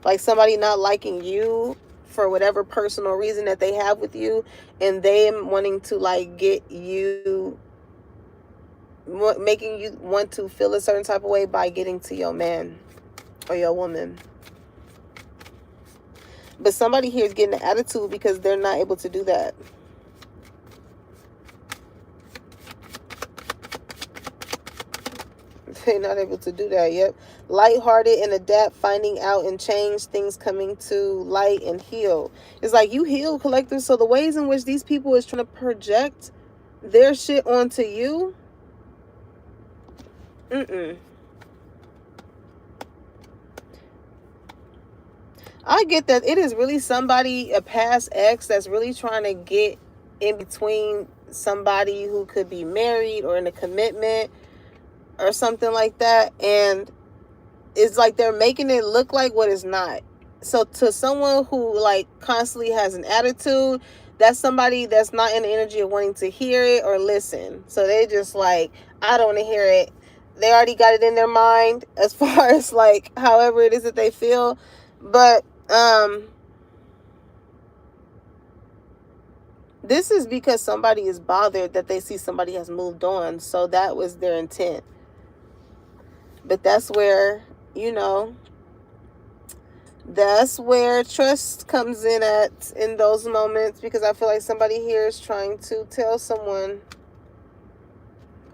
Like somebody not liking you for whatever personal reason that they have with you, and them wanting to like get you, making you want to feel a certain type of way by getting to your man or your woman. But somebody here is getting an attitude because they're not able to do that. They're not able to do that. Yep. Lighthearted and adapt, finding out and change, things coming to light and heal. It's like you heal, collective. So the ways in which these people is trying to project their shit onto you. I get that it is really somebody, a past ex, that's really trying to get in between somebody who could be married or in a commitment or something like that. And it's like they're making it look like what it's not. So to someone who like constantly has an attitude, that's somebody that's not in the energy of wanting to hear it or listen. So they just like, I don't want to hear it. They already got it in their mind as far as like however it is that they feel. But this is because somebody is bothered that they see somebody has moved on. So that was their intent. But that's where, you know, that's where trust comes in those moments, because I feel like somebody here is trying to tell someone.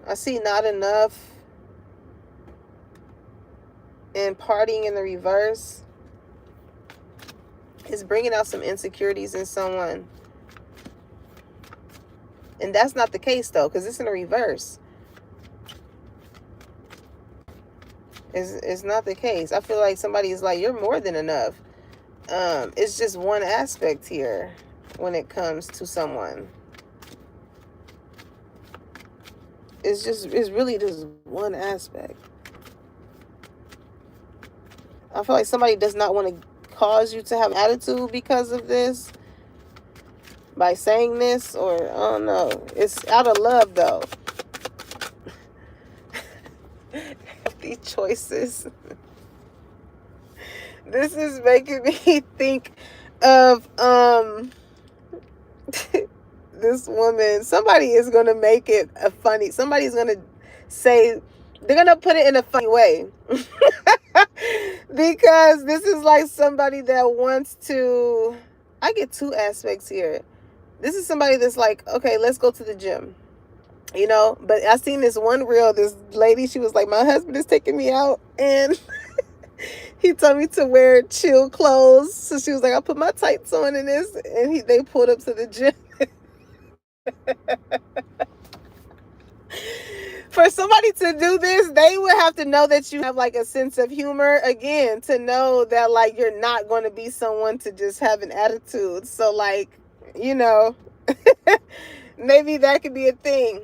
I see not enough and partying in the reverse is bringing out some insecurities in someone. And that's not the case though, because it's in the reverse. It's not the case. I feel like somebody is like, you're more than enough. It's just one aspect here when it comes to someone. It's really just one aspect. I feel like somebody does not want to cause you to have attitude because of this, by saying this, or I don't know. It's out of love though. These choices. This is making me think of this woman. Somebody is gonna make it a funny. Somebody's gonna say, they're gonna put it in a funny way. Because this is like somebody that wants to, I get two aspects here. This is somebody that's like, okay, let's go to the gym. You know, but I seen this one reel, this lady, she was like, my husband is taking me out and he told me to wear chill clothes. So she was like, I'll put my tights on in this. And they pulled up to the gym. For somebody to do this, they would have to know that you have like a sense of humor, again, to know that like you're not going to be someone to just have an attitude. So like, you know, maybe that could be a thing.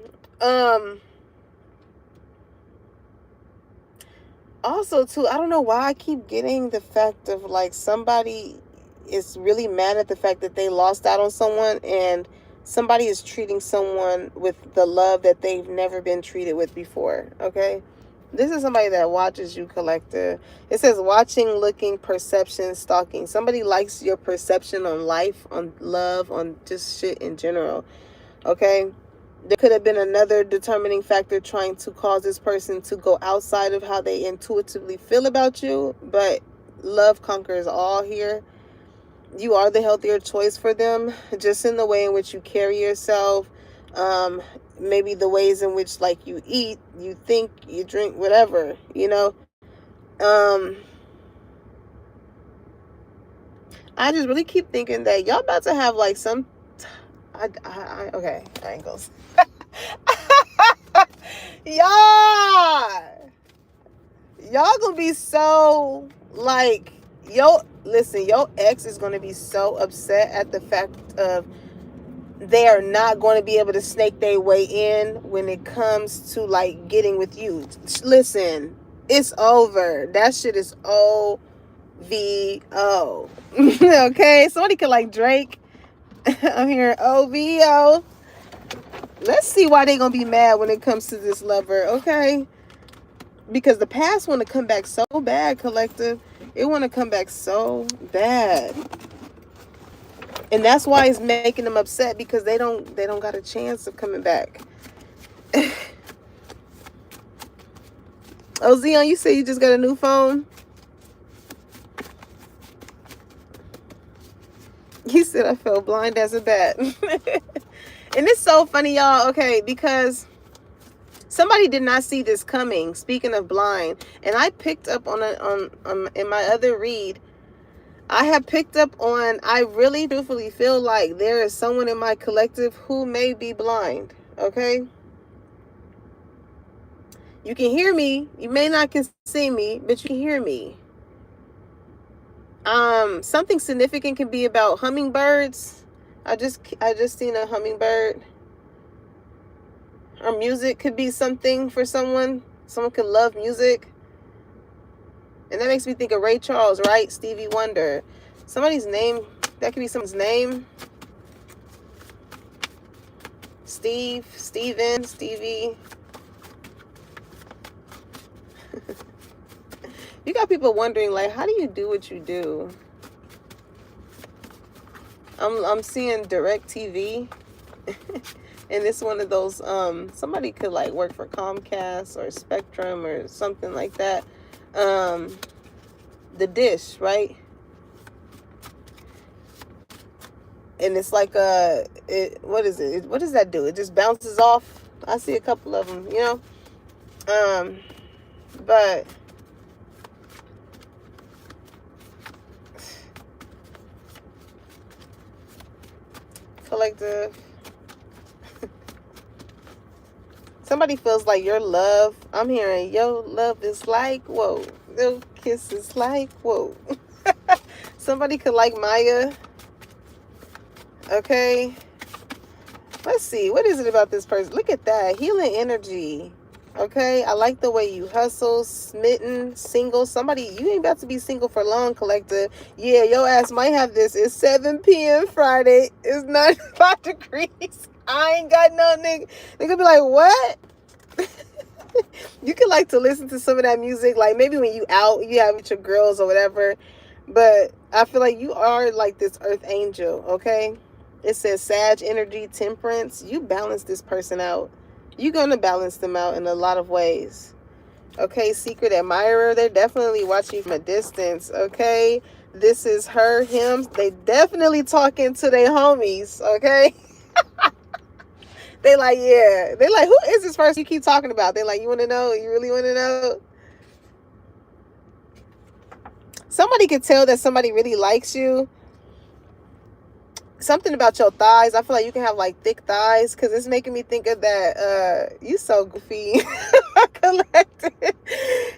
Also too, I don't know why I keep getting the fact of like somebody is really mad at the fact that they lost out on someone, and somebody is treating someone with the love that they've never been treated with before. Okay, this is somebody that watches you, collective. It says watching, looking, perception, stalking. Somebody likes your perception on life, on love, on just shit in general. Okay, there could have been another determining factor trying to cause this person to go outside of how they intuitively feel about you, but love conquers all here. You are the healthier choice for them, just in the way in which you carry yourself, maybe the ways in which like you eat, you think, you drink, whatever, you know. I just really keep thinking that y'all about to have like some okay, I ain't gonna y'all gonna be so like, listen, your ex is gonna be so upset at the fact of they are not going to be able to snake their way in when it comes to like getting with you. Listen, it's over. That shit is OVO. Okay, somebody could like Drake. I'm hearing OVO. Let's see why they gonna be mad when it comes to this lover. Okay, because the past want to come back so bad, collective. It want to come back so bad. And that's why it's making them upset, because they don't got a chance of coming back. Oh, Zion, you say you just got a new phone? He said, I felt blind as a bat. And it's so funny, y'all, okay, because Somebody did not see this coming. Speaking of blind, and I picked up on in my other read, I have picked up on, I really truthfully feel like there is someone in my collective who may be blind. Okay? You can hear me. You may not can see me, but you can hear me. Something significant can be about hummingbirds. I just seen a hummingbird. Or music could be something for someone. Someone could love music. And that makes me think of Ray Charles, right? Stevie Wonder. Somebody's name. That could be someone's name. Steve, Steven, Stevie. You got people wondering, like, how do you do what you do? I'm seeing DirecTV. And it's one of those, somebody could like work for Comcast or Spectrum or something like that. The dish, right? And it's like what is it? What does that do? It just bounces off. I see a couple of them, you know. But collective. Somebody feels like your love. I'm hearing your love is like whoa. Your kiss is like whoa. Somebody could like Maya. Okay. Let's see. What is it about this person? Look at that. Healing energy. Okay. I like the way you hustle. Smitten. Single. Somebody, you ain't about to be single for long, collective. Yeah, your ass might have this. It's 7 p.m. Friday. It's 95 degrees. I ain't got no nigga. They could be like, what? You could like to listen to some of that music. Like maybe when you out, you have with your girls or whatever. But I feel like you are like this earth angel, okay? It says Sag energy, temperance. You balance this person out. You're going to balance them out in a lot of ways. Okay, secret admirer. They're definitely watching from a distance, okay? This is her, him. They definitely talking to their homies, okay? They like, yeah. They like, who is this person you keep talking about? They like, you want to know? You really want to know? Somebody could tell that somebody really likes you. Something about your thighs. I feel like you can have like thick thighs because it's making me think of that. You so goofy. Collected.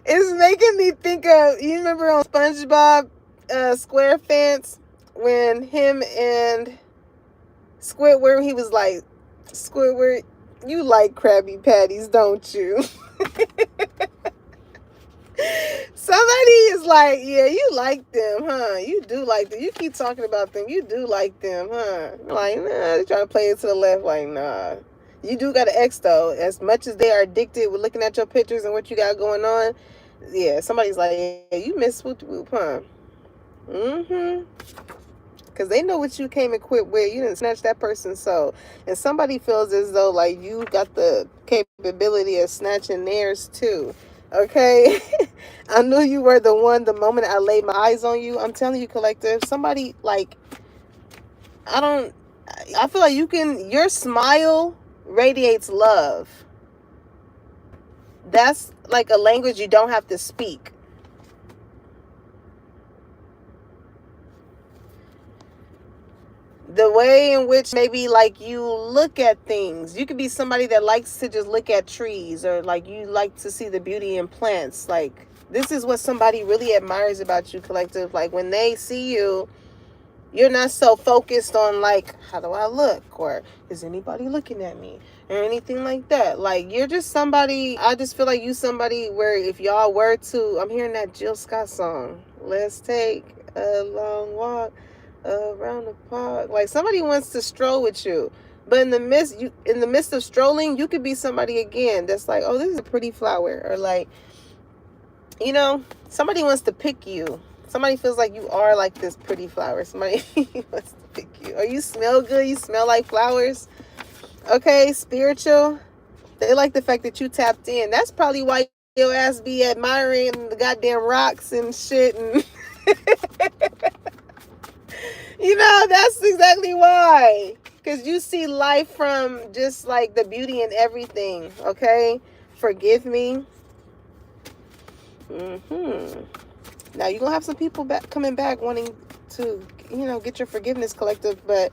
It's making me think of, you remember on SpongeBob SquarePants when him and Squidward, he was like, Squidward, you like Krabby Patties, don't you? Somebody is like, yeah, you like them, huh? You do like them. You keep talking about them. You do like them, huh? Like, nah, they're trying to play it to the left. Like, nah. You do got an ex, though. As much as they are addicted with looking at your pictures and what you got going on, yeah, somebody's like, yeah, you miss Swoop Whoop, huh? Mm-hmm. Because they know what you came equipped with. You didn't snatch that person's soul. And somebody feels as though, like, you got the capability of snatching theirs, too. Okay? I knew you were the one the moment I laid my eyes on you. I'm telling you, collective, somebody, like, I feel like your smile radiates love. That's like a language you don't have to speak. The way in which maybe like you look at things. You could be somebody that likes to just look at trees, or like you like to see the beauty in plants. Like this is what somebody really admires about you, collective. Like when they see you, you're not so focused on like, how do I look? Or is anybody looking at me? Or anything like that. Like you're just somebody, I just feel like you somebody where if y'all were to, I'm hearing that Jill Scott song. Let's take a long walk around the park. Like somebody wants to stroll with you, but in the midst of strolling, you could be somebody again that's like, oh, this is a pretty flower, or like, you know, somebody wants to pick you. Somebody feels like you are like this pretty flower. Somebody wants to pick you, or you smell good. You smell like flowers. Okay, spiritual. They like the fact that you tapped in. That's probably why your ass be admiring the goddamn rocks and shit and you know, that's exactly why. Because you see life from just like the beauty in everything, okay? forgive me. Now you're gonna have some people coming back wanting to, get your forgiveness collective, but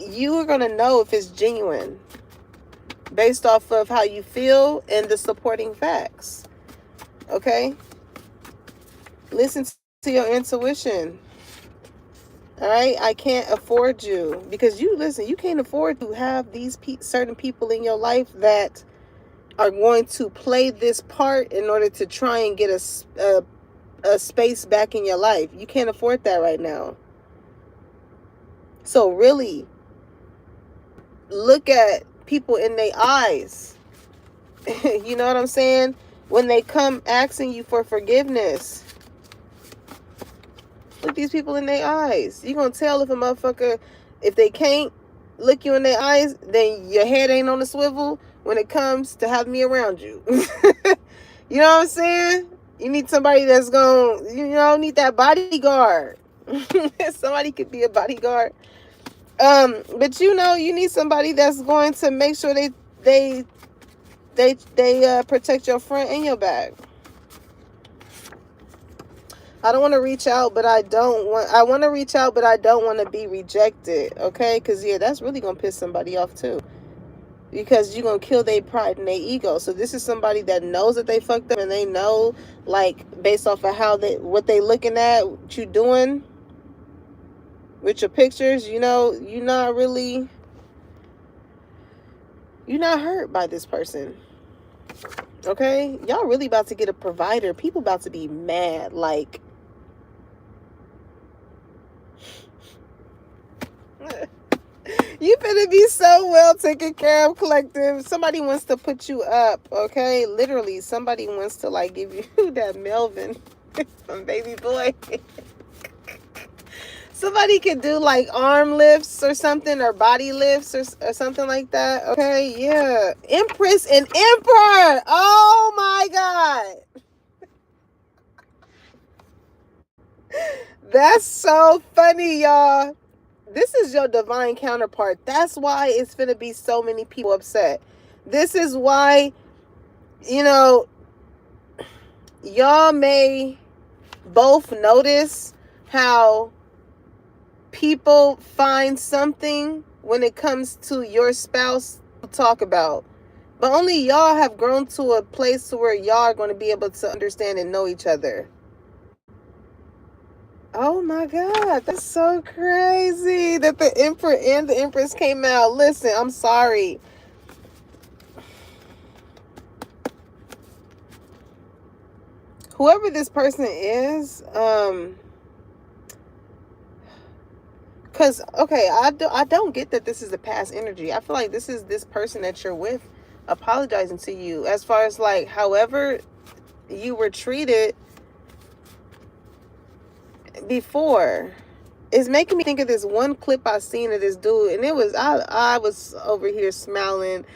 you are gonna know if it's genuine based off of how you feel and the supporting facts. Okay? Listen to your intuition. All right? I can't afford you, because you can't afford to have these certain people in your life that are going to play this part in order to try and get a space back in your life. You can't afford that right now. So really look at people in their eyes. You know what I'm saying? When they come asking you for forgiveness, look these people in their eyes. You're going to tell if a motherfucker, if they can't look you in their eyes, then your head ain't on the swivel when it comes to having me around you. You know what I'm saying? You need somebody that's going, need that bodyguard. Somebody could be a bodyguard. But you need somebody that's going to make sure they protect your front and your back. I want to reach out, but I want to reach out, but I don't want to be rejected. Okay? Because, that's really going to piss somebody off too. Because you're going to kill their pride and their ego. So this is somebody that knows that they fucked up, and they know, like, based off of what they looking at, what you doing with your pictures, you're not hurt by this person. Okay? Y'all really about to get a provider. People about to be mad. Like, you better be so well taken care of, collective. Somebody wants to put you up, okay? Literally, somebody wants to, like, give you that Melvin from Baby Boy. Somebody could do, like, arm lifts or something, or body lifts or something like that, okay? Yeah. Empress and Emperor! Oh, my God! That's so funny, y'all. This is your divine counterpart. That's why it's going to be so many people upset. This is why, y'all may both notice how people find something when it comes to your spouse to talk about. But only y'all have grown to a place where y'all are going to be able to understand and know each other. Oh my God, that's so crazy that the Emperor and the Empress came out. Listen, I'm sorry. Whoever this person is, because, okay, I don't get that this is the past energy. I feel like this is this person that you're with apologizing to you. As far as, like, however you were treated before, it's making me think of this one clip I seen of this dude, and it was I was over here smiling,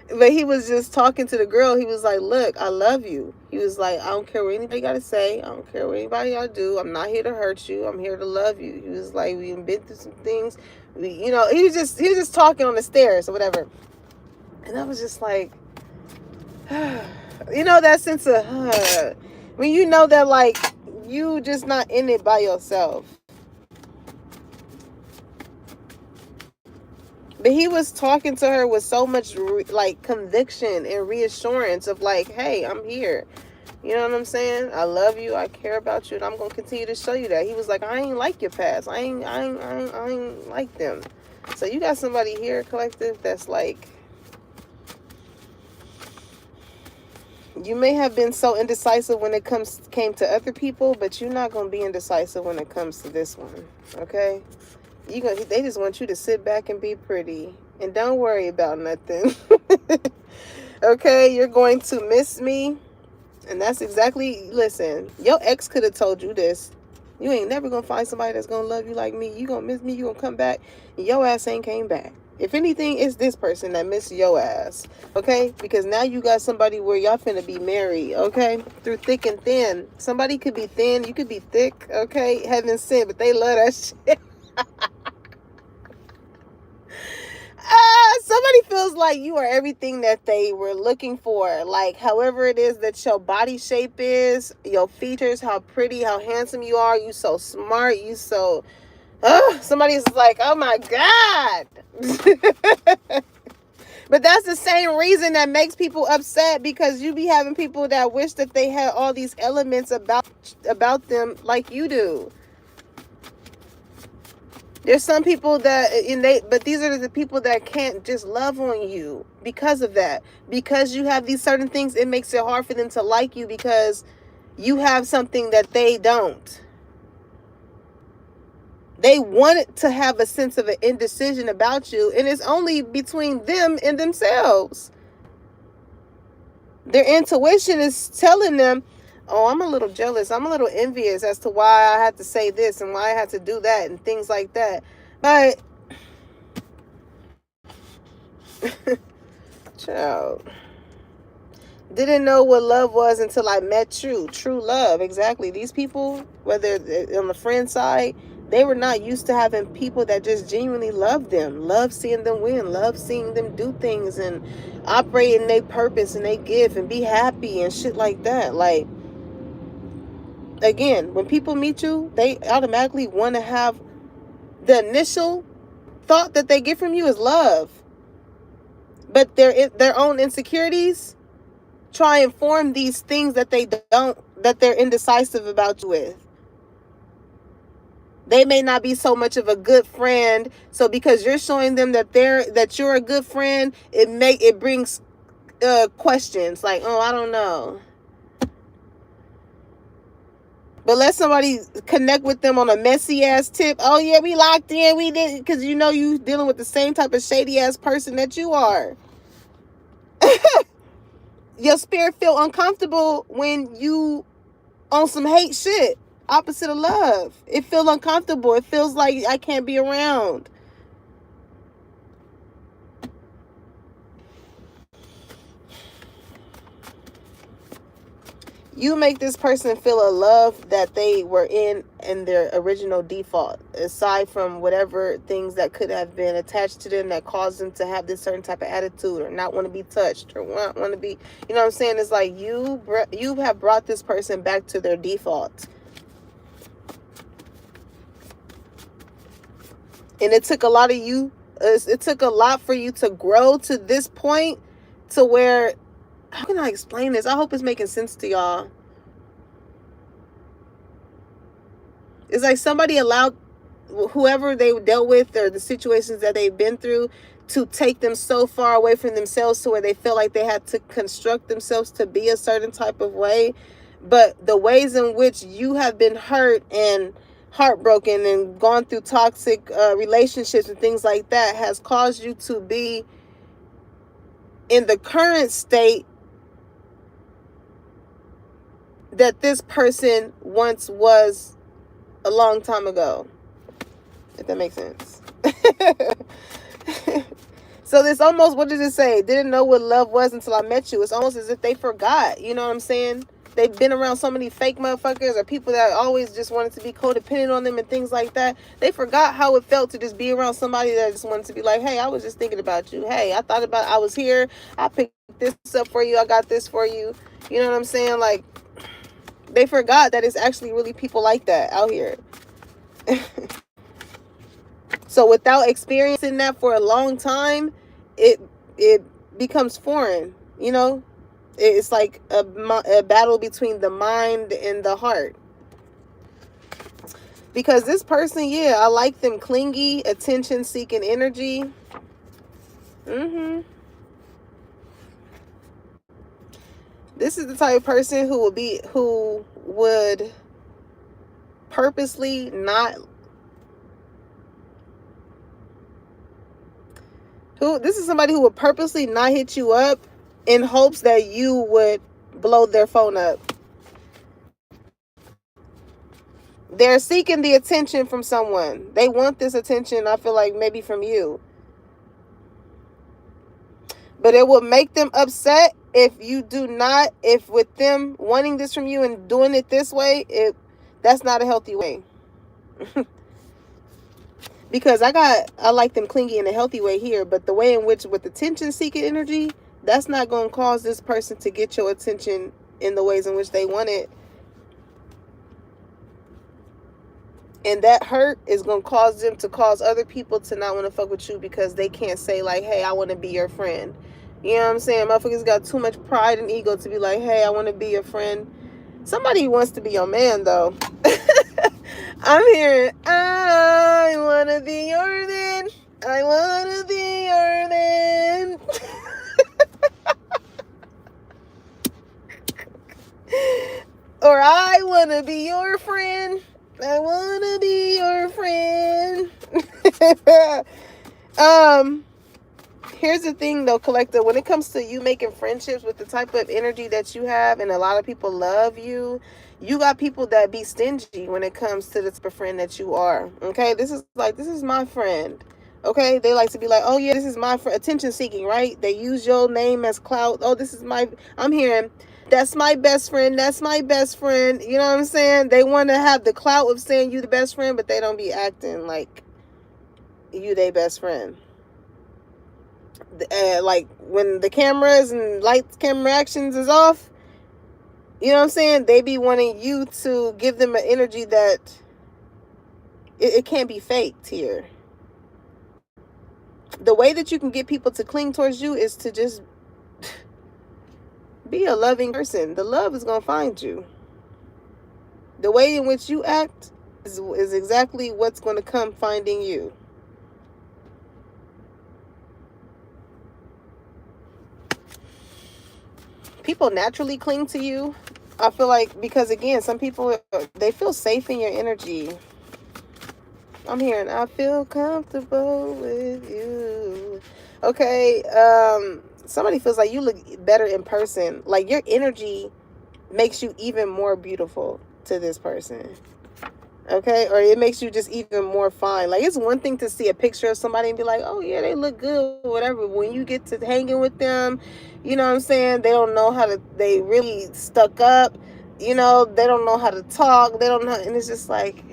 but he was just talking to the girl. He was like, look, I love you. He was like, I don't care what anybody got to say. I don't care what anybody got to do. I'm not here to hurt you. I'm here to love you. He was like, we've been through some things. He was just talking on the stairs or whatever. And I was just like, that sense of, when you know that, like, you just not in it by yourself. But he was talking to her with so much like conviction and reassurance of, like, hey, I'm here. You know what I'm saying? I love you. I care about you, and I'm gonna continue to show you that. He was like, I ain't like your past. I ain't like them. So you got somebody here, collective, that's like, you may have been so indecisive when it came to other people, but you're not gonna be indecisive when it comes to this one. Okay? They just want you to sit back and be pretty and don't worry about nothing. Okay, you're going to miss me, and that's exactly. Listen, your ex could have told you this. You ain't never gonna find somebody that's gonna love you like me. You gonna miss me. You gonna come back, and your ass ain't came back. If anything, it's this person that missed your ass. Okay, because now you got somebody where y'all finna be married. Okay, through thick and thin. Somebody could be thin, you could be thick. Okay, heaven sent, but they love that shit. Somebody feels like you are everything that they were looking for. Like, however it is that your body shape is, your features, how pretty, how handsome you are, you so smart, you so... somebody's like, oh my God. But that's the same reason that makes people upset, because you be having people that wish that they had all these elements about them like you do. There's some people that, but these are the people that can't just love on you because of that. Because you have these certain things, it makes it hard for them to like you, because you have something that they don't. They want to have a sense of an indecision about you, and it's only between them and themselves. Their intuition is telling them, oh, I'm a little jealous, I'm a little envious as to why I had to say this and why I had to do that and things like that. But child, didn't know what love was until I met you. True love, exactly. These people, whether on the friend side, they were not used to having people that just genuinely love them, love seeing them win, love seeing them do things and operate in their purpose and they give and be happy and shit like that. Like, again, when people meet you, they automatically want to have, the initial thought that they get from you is love. But their own insecurities try and form these things that they're indecisive about you with. They may not be so much of a good friend. So because you're showing them that you're a good friend, it brings questions like, oh, I don't know. But let somebody connect with them on a messy ass tip. Oh yeah, we locked in. We did, because you know you dealing with the same type of shady ass person that you are. Your spirit feel uncomfortable when you on some hate shit. Opposite of love. It feels uncomfortable. It feels like I can't be around. You make this person feel a love that they were in their original default, aside from whatever things that could have been attached to them that caused them to have this certain type of attitude or not want to be touched or want to be, you know what I'm saying? It's like you have brought this person back to their default. And it took a lot of you, it took a lot for you to grow to this point to where, how can I explain this? I hope it's making sense to y'all. It's like somebody allowed whoever they dealt with or the situations that they've been through to take them so far away from themselves to where they feel like they had to construct themselves to be a certain type of way. But the ways in which you have been hurt and heartbroken and gone through toxic relationships and things like that has caused you to be in the current state that this person once was a long time ago, if that makes sense. So this almost, what does it say? Didn't know what love was until I met you. It's almost as if they forgot, you know what I'm saying? They've been around so many fake motherfuckers or people that always just wanted to be codependent on them and things like that. They forgot how it felt to just be around somebody that just wanted to be like, hey, I was just thinking about you. Hey, I was here. I picked this up for you. I got this for you. You know what I'm saying? Like, they forgot that it's actually really people like that out here. So without experiencing that for a long time, it becomes foreign, you know? It's like a battle between the mind and the heart. Because this person, yeah, I like them clingy, attention-seeking energy. This is the type of person who would purposely not... This is somebody who would purposely not hit you up in hopes that you would blow their phone up. They're seeking the attention from someone. They want this attention, I feel like, maybe from you. But it will make them upset if you do not, if with them wanting this from you and doing it this way, that's not a healthy way. Because I like them clingy in a healthy way here, but the way in which with attention seeking energy, that's not going to cause this person to get your attention in the ways in which they want it. And that hurt is going to cause them to cause other people to not want to fuck with you because they can't say like, hey, I want to be your friend. You know what I'm saying? Motherfuckers got too much pride and ego to be like, hey, I want to be your friend. Somebody wants to be your man, though. I'm hearing, I want to be your man. I want to be your man. Or I want to be your friend. I want to be your friend. Here's the thing though, collector, when it comes to you making friendships with the type of energy that you have, and a lot of people love you, you got people that be stingy when it comes to the type of friend that you are. Okay, this is my friend. Okay, they like to be like, oh yeah, this is my friend. Attention seeking, right? They use your name as clout. Oh, I'm hearing, that's my best friend. That's my best friend. You know what I'm saying? They want to have the clout of saying you the best friend, but they don't be acting like you their best friend. Like when the cameras and lights, camera actions is off, you know what I'm saying? They be wanting you to give them an energy that it can't be faked here. The way that you can get people to cling towards you is to just be a loving person. The love is going to find you. The way in which you act is exactly what's going to come finding you. People naturally cling to you. I feel like, because again, some people, they feel safe in your energy. I'm hearing, I feel comfortable with you. Okay, somebody feels like you look better in person. Like your energy makes you even more beautiful to this person. Okay, or it makes you just even more fine. Like, it's one thing to see a picture of somebody and be like, oh yeah, they look good, whatever. When you get to hanging with them, you know what I'm saying, they don't know how to, they really stuck up, you know, they don't know how to talk, they don't know, and it's just like,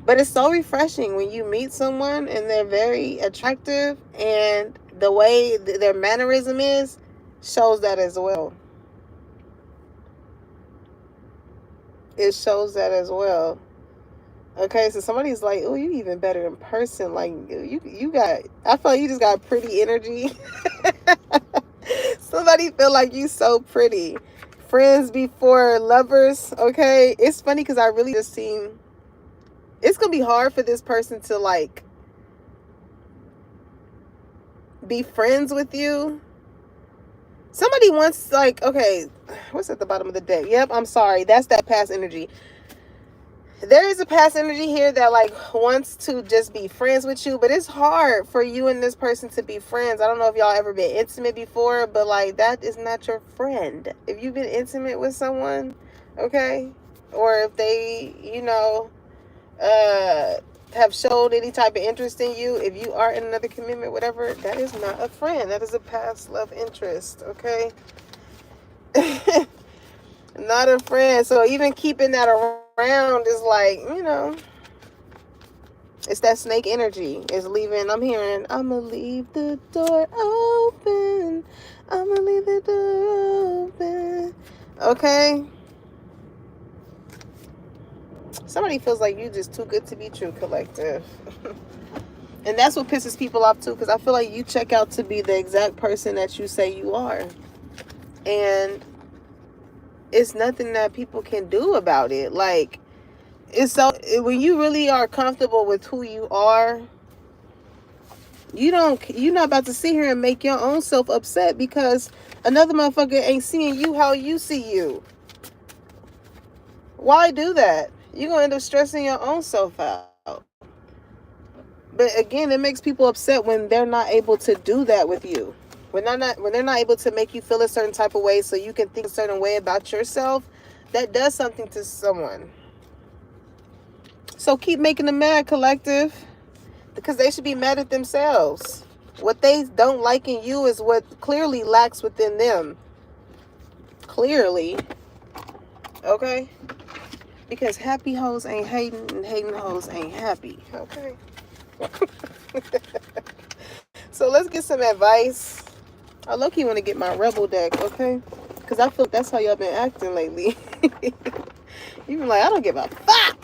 but it's so refreshing when you meet someone and they're very attractive, and the way their mannerism is shows that as well. It shows that as well. Okay, so somebody's like, oh, you even better in person. Like, you got, I feel like you just got pretty energy. Somebody feel like you so pretty. Friends before lovers, okay? It's funny because I really just seen, it's going to be hard for this person to, like, be friends with you. Somebody wants, like, okay, what's at the bottom of the deck? Yep, I'm sorry. That's that past energy. There is a past energy here that, like, wants to just be friends with you, but it's hard for you and this person to be friends. I don't know if y'all ever been intimate before, but, like, that is not your friend. If you've been intimate with someone, okay, or if they, you know, have showed any type of interest in you, if you are in another commitment, whatever, that is not a friend. That is a past love interest, okay? Not a friend. So even keeping that around is like, you know, it's that snake energy. It's leaving, I'm hearing, I'ma leave the door open. I'ma leave the door open. Okay? Somebody feels like you just too good to be true, collective. And that's what pisses people off too, because I feel like you check out to be the exact person that you say you are. And it's nothing that people can do about it. Like, it's so, when you really are comfortable with who you are, you're not about to sit here and make your own self upset because another motherfucker ain't seeing you how you see you. Why do that? You're gonna end up stressing your own self out. But again, it makes people upset when they're not able to do that with you. When they're not able to make you feel a certain type of way so you can think a certain way about yourself, that does something to someone. So keep making them mad, collective, because they should be mad at themselves. What they don't like in you is what clearly lacks within them. Clearly. Okay? Because happy hoes ain't hating and hating hoes ain't happy. Okay. So let's get some advice. I low-key want to get my rebel deck, okay? Because I feel that's how y'all been acting lately. You been like, I don't give a fuck.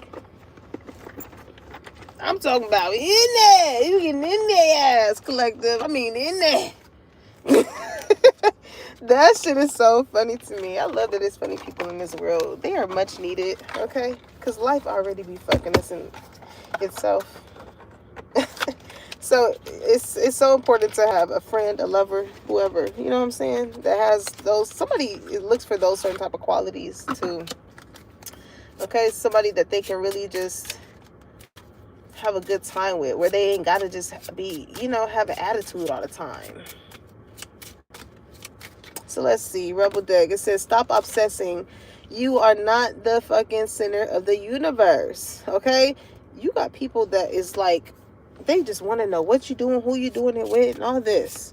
I'm talking about in there. You getting in their ass, collective. I mean, in there. That shit is so funny to me. I love that there's funny people in this world. They are much needed, okay? Because life already be fucking us in itself. So it's so important to have a friend, a lover, whoever, you know what I'm saying, that has those, somebody looks for those certain type of qualities too. Okay, somebody that they can really just have a good time with, where they ain't gotta just be, have an attitude all the time. So let's see, Rebel Deck. It says, stop obsessing. You are not the fucking center of the universe. Okay? You got people that is like, they just want to know what you doing, who you doing it with, and all this.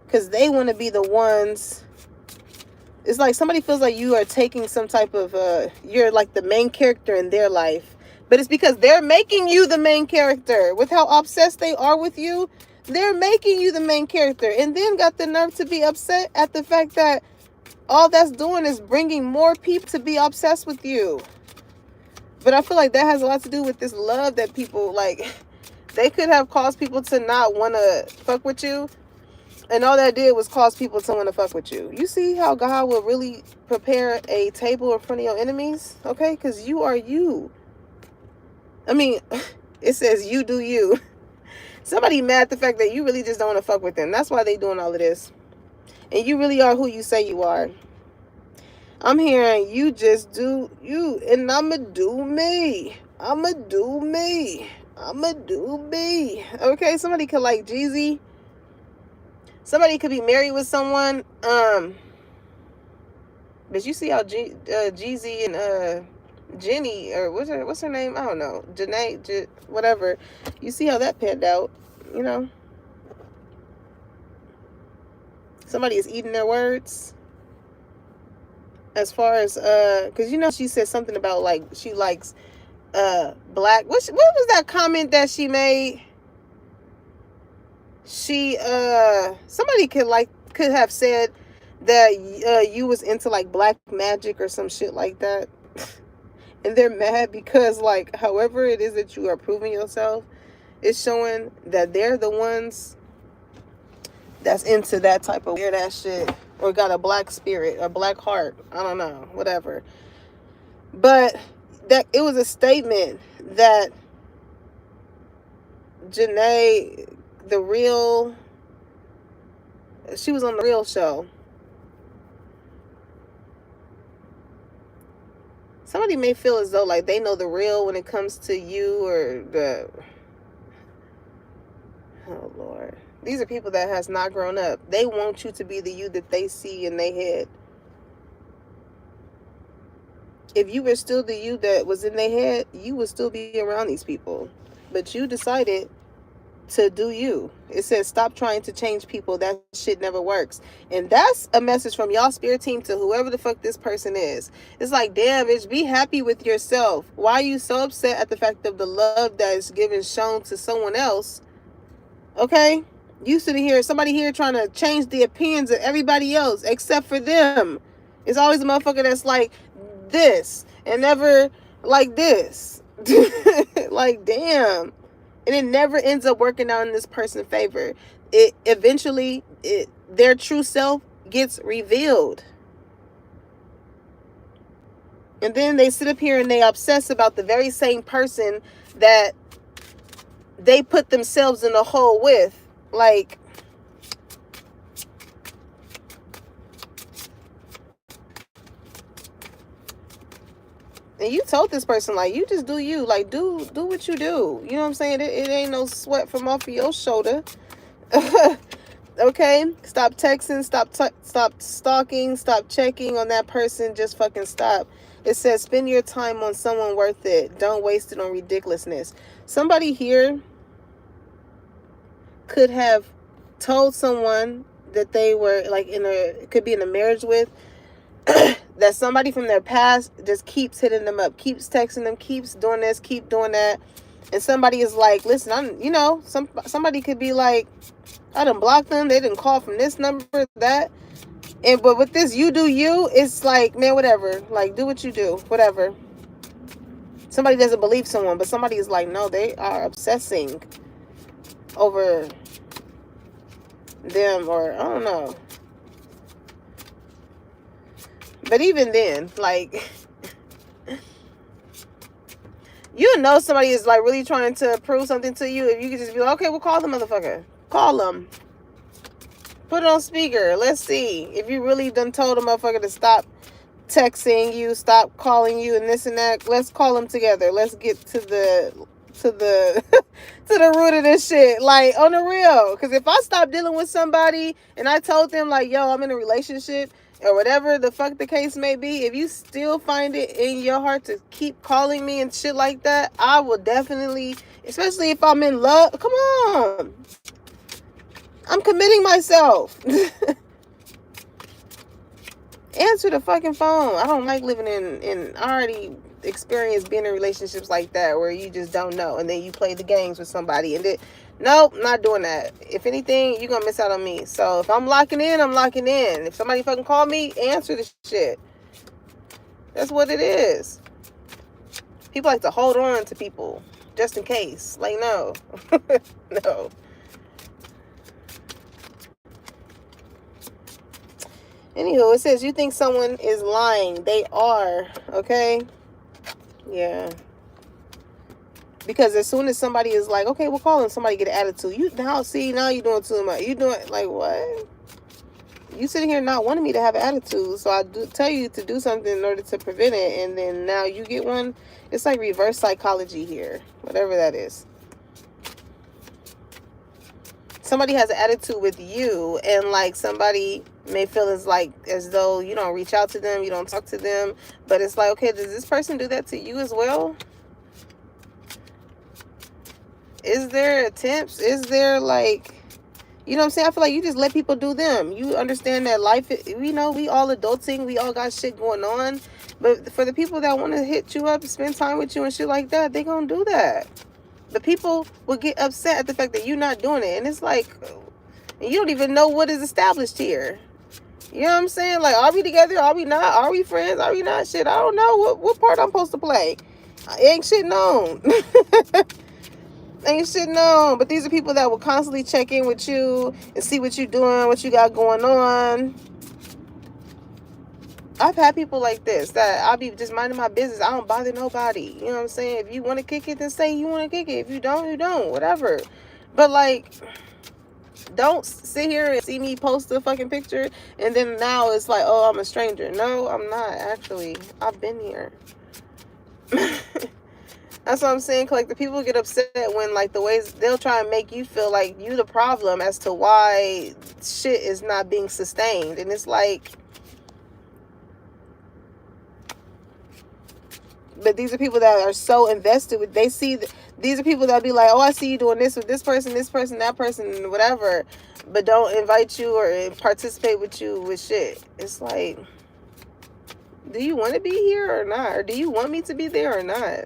Because they want to be the ones. It's like somebody feels like you are taking some type of, you're like the main character in their life. But it's because they're making you the main character. With how obsessed they are with you, they're making you the main character. And then got the nerve to be upset at the fact that all that's doing is bringing more people to be obsessed with you. But I feel like that has a lot to do with this love that people, like, they could have caused people to not want to fuck with you. And all that did was cause people to want to fuck with you. You see how God will really prepare a table in front of your enemies? Okay? Because you are you. I mean, it says you do you. Somebody mad at the fact that you really just don't want to fuck with them. That's why they doing all of this. And you really are who you say you are. I'm hearing you just do you. And I'ma do me. I'ma do me. I'ma do me. Okay? Somebody could like Jeezy. Somebody could be married with someone. But you see how Jeezy and Jenny, or what's her name? I don't know. Janae, whatever. You see how that panned out, you know? Somebody is eating their words. As far as, because she said something about, like, she likes black. What was that comment that she made? She, somebody could have said that you was into, like, black magic or some shit like that. And they're mad because, like, however it is that you are proving yourself, it's showing that they're the ones that's into that type of weird ass shit, or got a black spirit, a black heart. I don't know, whatever. But that it was a statement that Janae, she was on the Real show. Somebody may feel as though like they know the real when it comes to you, or oh Lord. These are people that has not grown up. They want you to be the you that they see in their head. If you were still the you that was in their head, you would still be around these people. But you decided to do you. It says stop trying to change people. That shit never works. And that's a message from y'all spirit team to whoever the fuck this person is. It's like, damn, bitch, be happy with yourself. Why are you so upset at the fact of the love that is given, shown to someone else? Okay? You sitting here, somebody here trying to change the opinions of everybody else except for them. It's always a motherfucker that's like this and never like this. Like, damn. And it never ends up working out in this person's favor. It eventually, their true self gets revealed. And then they sit up here and they obsess about the very same person that they put themselves in a hole with. Like, and you told this person, like, you just do you. Like, do what you do. You know what I'm saying? It ain't no sweat from off of your shoulder. Okay? Stop texting. Stop stalking. Stop checking on that person. Just fucking stop. It says, spend your time on someone worth it. Don't waste it on ridiculousness. Somebody here could have told someone that they were, like, could be in a marriage with, that somebody from their past just keeps hitting them up, keeps texting them, keeps doing this, keep doing that. And somebody is like, listen, somebody could be like, I done blocked them. They didn't call from this number, that. But with this, you do you, it's like, man, whatever. Like, do what you do, whatever. Somebody doesn't believe someone, but somebody is like, no, they are obsessing over them, or I don't know. But even then, like, you know somebody is like really trying to prove something to you if you could just be like, okay, we'll call the motherfucker. Call them. Put it on speaker. Let's see. If you really done told a motherfucker to stop texting you, stop calling you, and this and that, let's call them together. Let's get to the to the root of this shit, like, on the real. Because if I stop dealing with somebody and I told them like, yo, I'm in a relationship or whatever the fuck the case may be, if you still find it in your heart to keep calling me and shit like that, I will definitely, especially if I'm in love, come on, I'm committing myself. Answer the fucking phone. I don't like living in I already experienced being in relationships like that where you just don't know and then you play the games with somebody and nope, not doing that. If anything, you're gonna miss out on me. So if I'm locking in, I'm locking in. If somebody fucking call me, answer the shit. That's what it is. People like to hold on to people just in case. Like, no. No. Anywho, it says you think someone is lying. They are, okay? Yeah. Because as soon as somebody is like, okay, we'll call them, somebody get an attitude. Now you're doing too much. You doing, like, what? You sitting here not wanting me to have an attitude. So I do tell you to do something in order to prevent it. And then now you get one. It's like reverse psychology here. Whatever that is. Somebody has an attitude with you, and like somebody may feel as though you don't reach out to them, you don't talk to them, but it's like, okay, does this person do that to you as well? Is there attempts? Is there, like, you know what I'm saying? I feel like you just let people do them. You understand that life, we all adulting, we all got shit going on, but for the people that want to hit you up, spend time with you and shit like that, they gonna do that. The people will get upset at the fact that you're not doing it. And it's like, you don't even know what is established here. You know what I'm saying? Like, are we together? Are we not? Are we friends? Are we not? Shit, I don't know what part I'm supposed to play. Ain't shit known. Ain't shit known. But these are people that will constantly check in with you and see what you're doing, what you got going on. I've had people like this that I'll be just minding my business. I don't bother nobody. You know what I'm saying? If you want to kick it, then say you want to kick it. If you don't, you don't. Whatever. But, like, don't sit here and see me post a fucking picture and then now it's like, oh, I'm a stranger. No, I'm not, actually. I've been here. That's what I'm saying. Like, the people get upset when, like, the ways they'll try and make you feel like you the problem as to why shit is not being sustained. And it's like, but these are people that are so invested with, these are people that be like, oh, I see you doing this with this person, that person, whatever, but don't invite you or participate with you with shit. It's like, do you want to be here or not? Or do you want me to be there or not?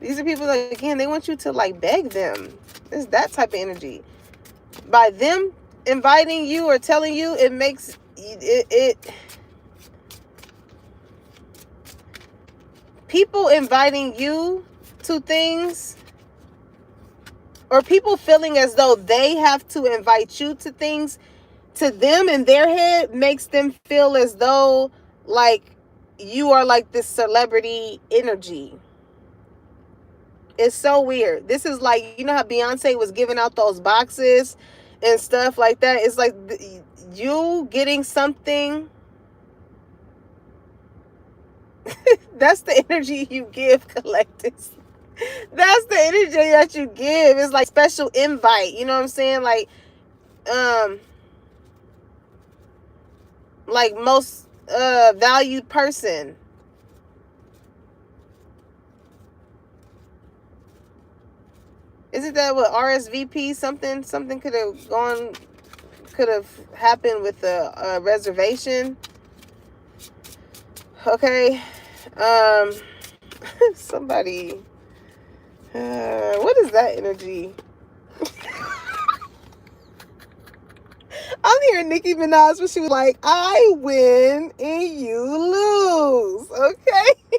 These are people that, again, they want you to, like, beg them. It's that type of energy. By them inviting you or telling you, it makes it people inviting you to things, or people feeling as though they have to invite you to things, to them in their head makes them feel as though like you are like this celebrity energy. It's so weird. This is like, you know how Beyonce was giving out those boxes and stuff like that? It's like you getting something. That's the energy you give, collectors. That's the energy that you give. It's like special invite. You know what I'm saying? Like most valued person. Isn't that what RSVP? Something could have happened with a reservation. Okay. Somebody. What is that energy? I'm hearing Nicki Minaj when she was like, I win and you lose. Okay.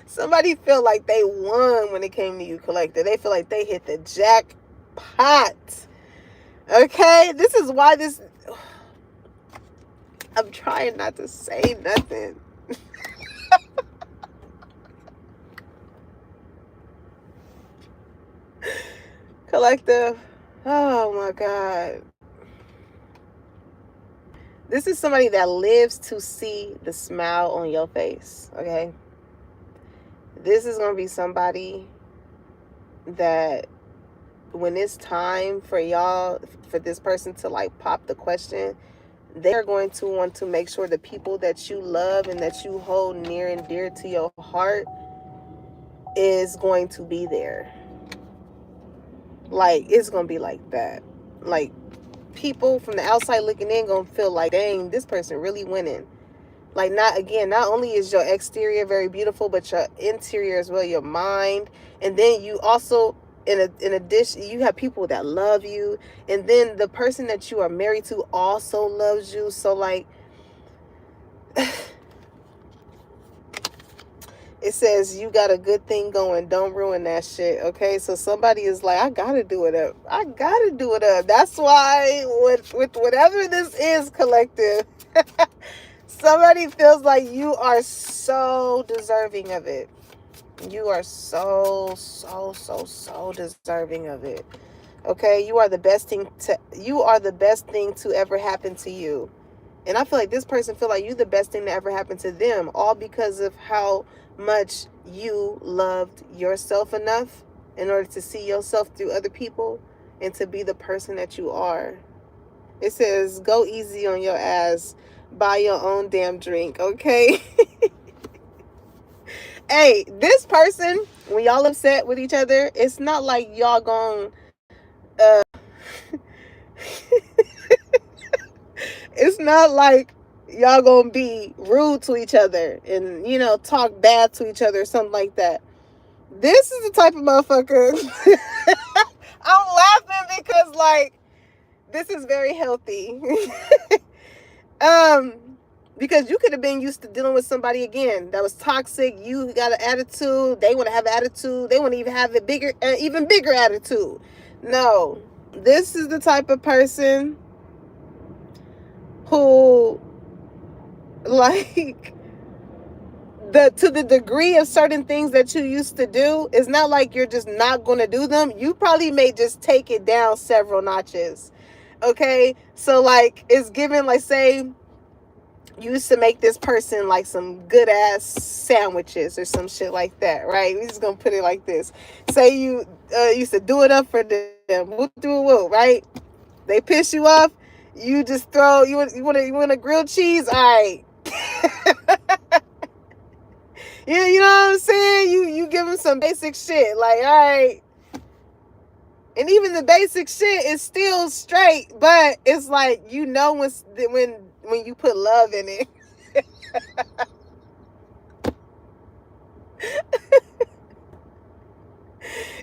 Somebody feel like they won when it came to you, collector. They feel like they hit the jackpot. Okay. This is why this. I'm trying not to say nothing. Collective. Oh my God. This is somebody that lives to see the smile on your face. Okay. This is going to be somebody that when it's time for y'all, for this person to like pop the question, they are going to want to make sure the people that you love and that you hold near and dear to your heart is going to be there. Like, it's going to be like that. Like, people from the outside looking in going to feel like, dang, this person really winning. Like, not only is your exterior very beautiful, but your interior as well, your mind. And then you also, in addition, you have people that love you. And then the person that you are married to also loves you. So, like, it says you got a good thing going. Don't ruin that shit. Okay. So somebody is like, I got to do it up. I got to do it up. That's why with whatever this is, collective, somebody feels like you are so deserving of it. You are so deserving of it. Okay. You are the best thing to ever happen to you. And I feel like this person feel like you the best thing that ever happened to them, all because of how much you loved yourself enough in order to see yourself through other people and to be the person that you are. It says, go easy on your ass. Buy your own damn drink, okay? Hey, this person, when y'all upset with each other, it's not like y'all gon' it's not like y'all gonna be rude to each other and, you know, talk bad to each other or something like that. This is the type of motherfucker. I'm laughing because, like, this is very healthy. Because you could have been used to dealing with somebody again that was toxic. You got an attitude. They want to have an attitude. They want to even have a bigger, even bigger attitude. No, this is the type of person who, like, to the degree of certain things that you used to do, it's not like you're just not going to do them. You probably may just take it down several notches. Okay. So, like, it's given, like, say you used to make this person like some good ass sandwiches or some shit like that, right? We're just gonna put it like this. Say you used to do it up for them, right? They piss you off, you just throw you want a grilled cheese, all right. You know what I'm saying? You give them some basic shit, like, all right. And even the basic shit is still straight, but it's like, you know, when you put love in it.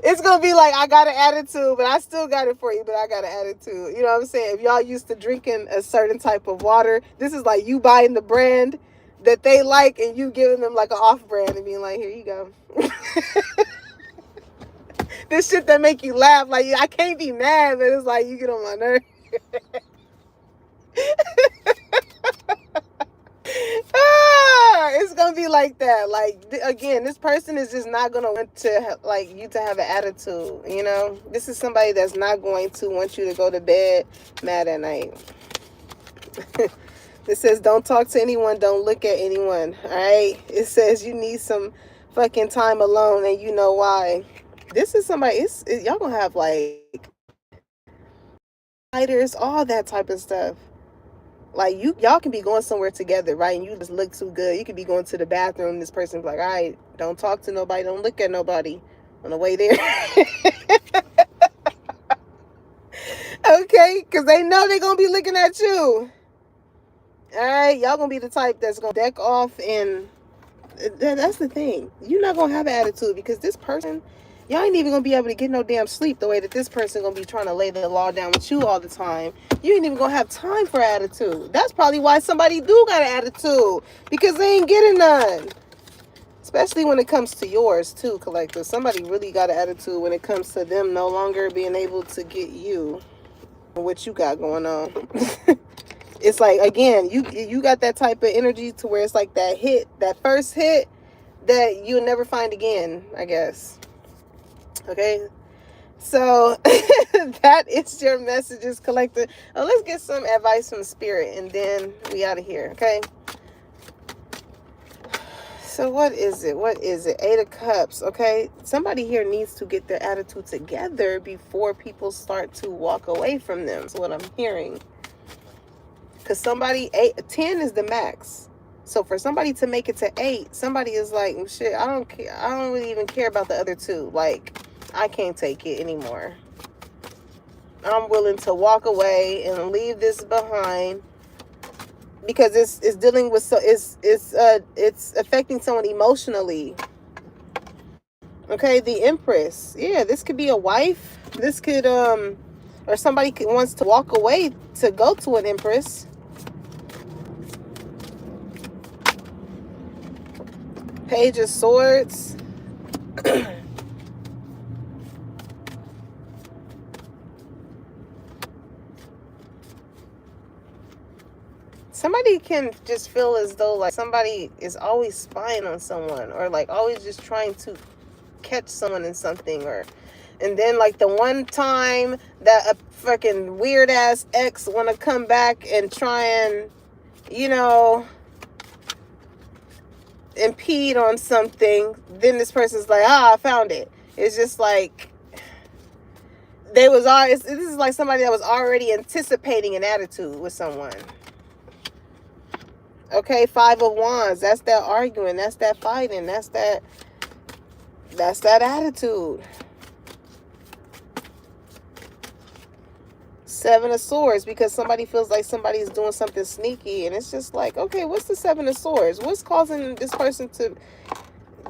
It's gonna be like, I got an attitude, but I still got it for you, but I got an attitude. You know what I'm saying? If y'all used to drinking a certain type of water, this is like you buying the brand that they like and you giving them like an off brand and being like, here you go. This shit that make you laugh, like, I can't be mad, but it's like you get on my nerves. It's gonna be like that. Like, again, this person is just not gonna want to like you to have an attitude. You know, this is somebody that's not going to want you to go to bed mad at night. It says, don't talk to anyone, don't look at anyone. All right. It says you need some fucking time alone, and you know why. This is somebody. Y'all gonna have like fighters, all that type of stuff. Like, y'all can be going somewhere together, right? And you just look too good. You could be going to the bathroom. This person's like, all right, don't talk to nobody. Don't look at nobody on the way there. Okay? Because they know they're going to be looking at you. All right, y'all gonna be the type that's gonna deck off, and that's the thing. You're not gonna have an attitude because this person, y'all ain't even gonna be able to get no damn sleep the way that this person gonna be trying to lay the law down with you all the time. You ain't even gonna have time for attitude. That's probably why somebody do got an attitude, because they ain't getting none. Especially when it comes to yours too, collective. Somebody really got an attitude when it comes to them no longer being able to get you and what you got going on. It's like, again, you got that type of energy to where it's like that hit, that first hit that you'll never find again, I guess. Okay, so that is your messages, collective. Let's get some advice from spirit, and then we out of here. Okay, so what is it? What is it? 8 of Cups. Okay, somebody here needs to get their attitude together before people start to walk away from them. That's what I'm hearing. Because 10 is the max. So for somebody to make it to 8, somebody is like, shit, I don't care. I don't really even care about the other 2. Like, I can't take it anymore. I'm willing to walk away and leave this behind, because it's dealing with, so it's affecting someone emotionally. Okay, the Empress. Yeah, this could be a wife. This could or somebody wants to walk away to go to an Empress. Page of Swords. Somebody can just feel as though like somebody is always spying on someone, or like always just trying to catch someone in something, and then like the one time that a freaking weird ass ex want to come back and try and, you know, impede on something, then this person's like, I found it. It's just like they was always, this is like somebody that was already anticipating an attitude with someone. Okay, 5 of Wands. That's that arguing. That's that fighting. That's that attitude. 7 of Swords, because somebody feels like somebody's doing something sneaky, and it's just like, okay, what's the 7 of Swords? What's causing this person to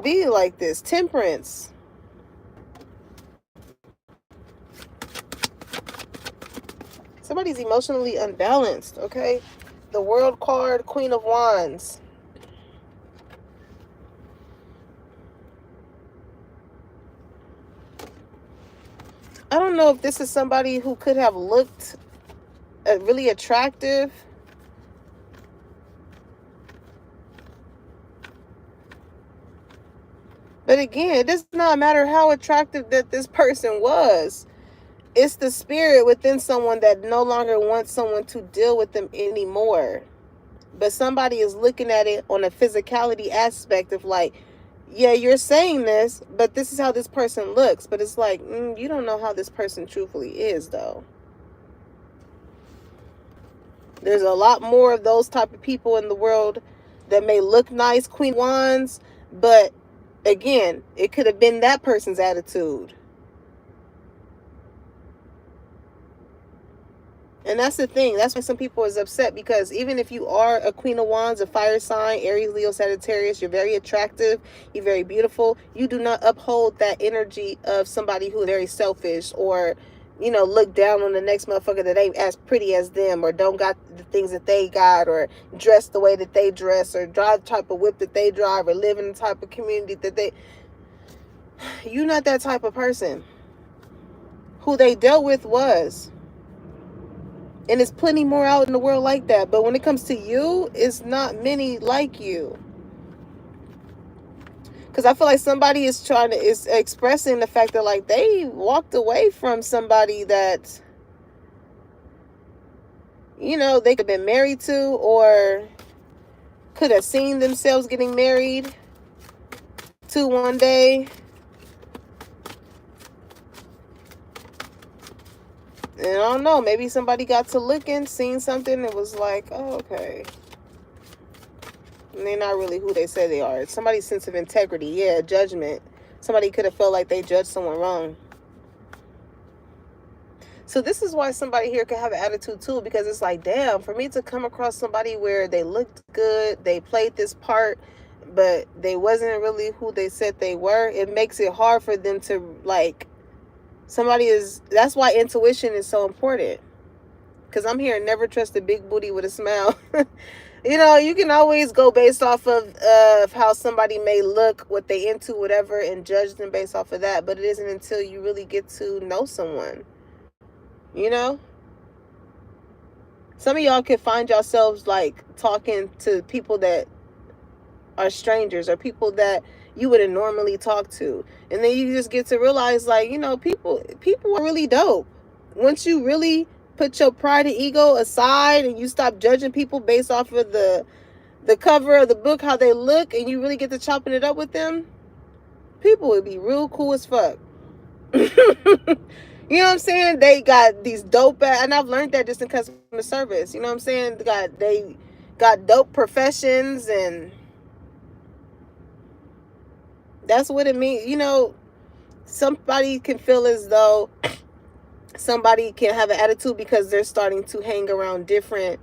be like this? Temperance. Somebody's emotionally unbalanced, okay? The World card, Queen of Wands. I don't know if this is somebody who could have looked really attractive. But again, it does not matter how attractive that this person was. It's the spirit within someone that no longer wants someone to deal with them anymore. But somebody is looking at it on a physicality aspect of like, yeah, you're saying this, but this is how this person looks. But it's like, you don't know how this person truthfully is, though. There's a lot more of those type of people in the world that may look nice, Queen of Wands, but again, it could have been that person's attitude. And that's the thing. That's why some people is upset, because even if you are a Queen of Wands, a fire sign, Aries, Leo, Sagittarius, you're very attractive, you're very beautiful. You do not uphold that energy of somebody who is very selfish, or, you know, look down on the next motherfucker that ain't as pretty as them, or don't got the things that they got, or dress the way that they dress, or drive the type of whip that they drive, or live in the type of community that they... You're not that type of person. Who they dealt with was. And there's plenty more out in the world like that. But when it comes to you, it's not many like you. Because I feel like somebody is expressing the fact that like they walked away from somebody that, you know, they could have been married to, or could have seen themselves getting married to one day. And I don't know, maybe somebody got to looking, seen something, and was like, oh, okay. And they're not really who they say they are. It's somebody's sense of integrity. Yeah, judgment. Somebody could have felt like they judged someone wrong. So this is why somebody here could have an attitude too, because it's like, damn, for me to come across somebody where they looked good, they played this part, but they wasn't really who they said they were, it makes it hard for them to, like, that's why intuition is so important. Because I'm here, never trust a big booty with a smile. You know, you can always go based off of how somebody may look, what they into, whatever, and judge them based off of that. But it isn't until you really get to know someone. You know? Some of y'all could find yourselves, like, talking to people that are strangers or people that you wouldn't normally talk to. And then you just get to realize, like, you know, people are really dope. Once you really put your pride and ego aside and you stop judging people based off of the cover of the book, how they look, and you really get to chopping it up with them, people would be real cool as fuck. You know what I'm saying? They got these dope, and I've learned that just in customer service. You know what I'm saying? They got dope professions, and that's what it means. You know, somebody can feel as though somebody can have an attitude because they're starting to hang around different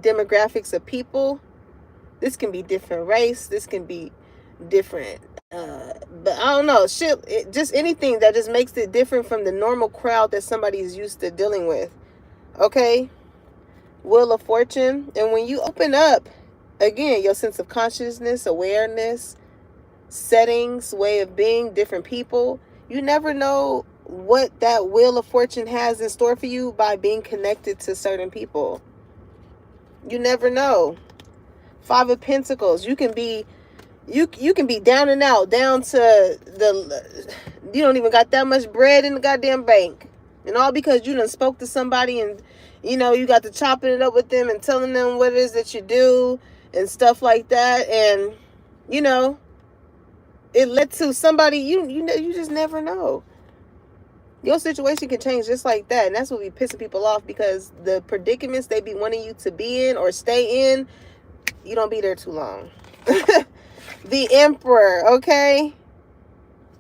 demographics of people. This can be different race. This can be different. But I don't know. Just anything that just makes it different from the normal crowd that somebody is used to dealing with. Okay? Wheel of Fortune. And when you open up, again, your sense of consciousness, awareness, settings, way of being, different people, you never know what that Wheel of Fortune has in store for you by being connected to certain people. You never know. Five of Pentacles. You can be down and out, down to you don't even got that much bread in the goddamn bank. And all because you done spoke to somebody and, you know, you got to chopping it up with them and telling them what it is that you do and stuff like that. And, you know, it led to somebody, you know, you just never know. Your situation can change just like that. And that's what be pissing people off, because the predicaments they be wanting you to be in or stay in, you don't be there too long. The Emperor, okay?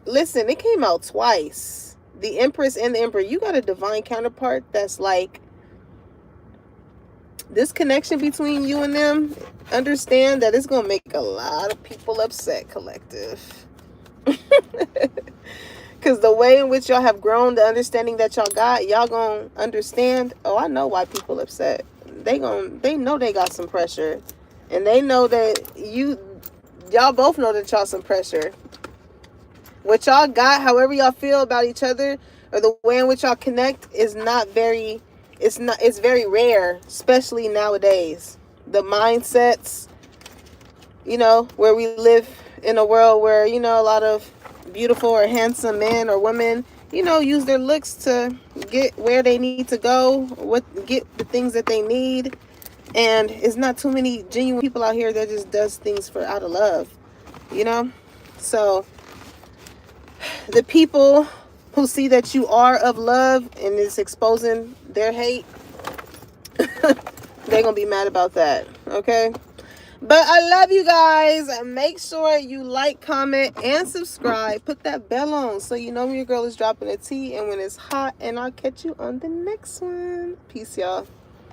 Listen, it came out twice. The Empress and the Emperor. You got a divine counterpart that's like, this connection between you and them, understand that it's going to make a lot of people upset, collective. Because the way in which y'all have grown, the understanding that y'all got, y'all going to understand, oh, I know why people upset. They know they got some pressure. And they know that y'all both know that y'all some pressure. What y'all got, however y'all feel about each other, or the way in which y'all connect is it's very rare, especially nowadays. The mindsets, you know, where we live in a world where, you know, a lot of beautiful or handsome men or women, you know, use their looks to get where they need to go, get the things that they need. And it's not too many genuine people out here that just does things out of love, you know? So the people who see that you are of love and is exposing their hate, they're going to be mad about that, okay? But I love you guys. Make sure you like, comment, and subscribe. Put that bell on so you know when your girl is dropping a tea and when it's hot. And I'll catch you on the next one. Peace, y'all.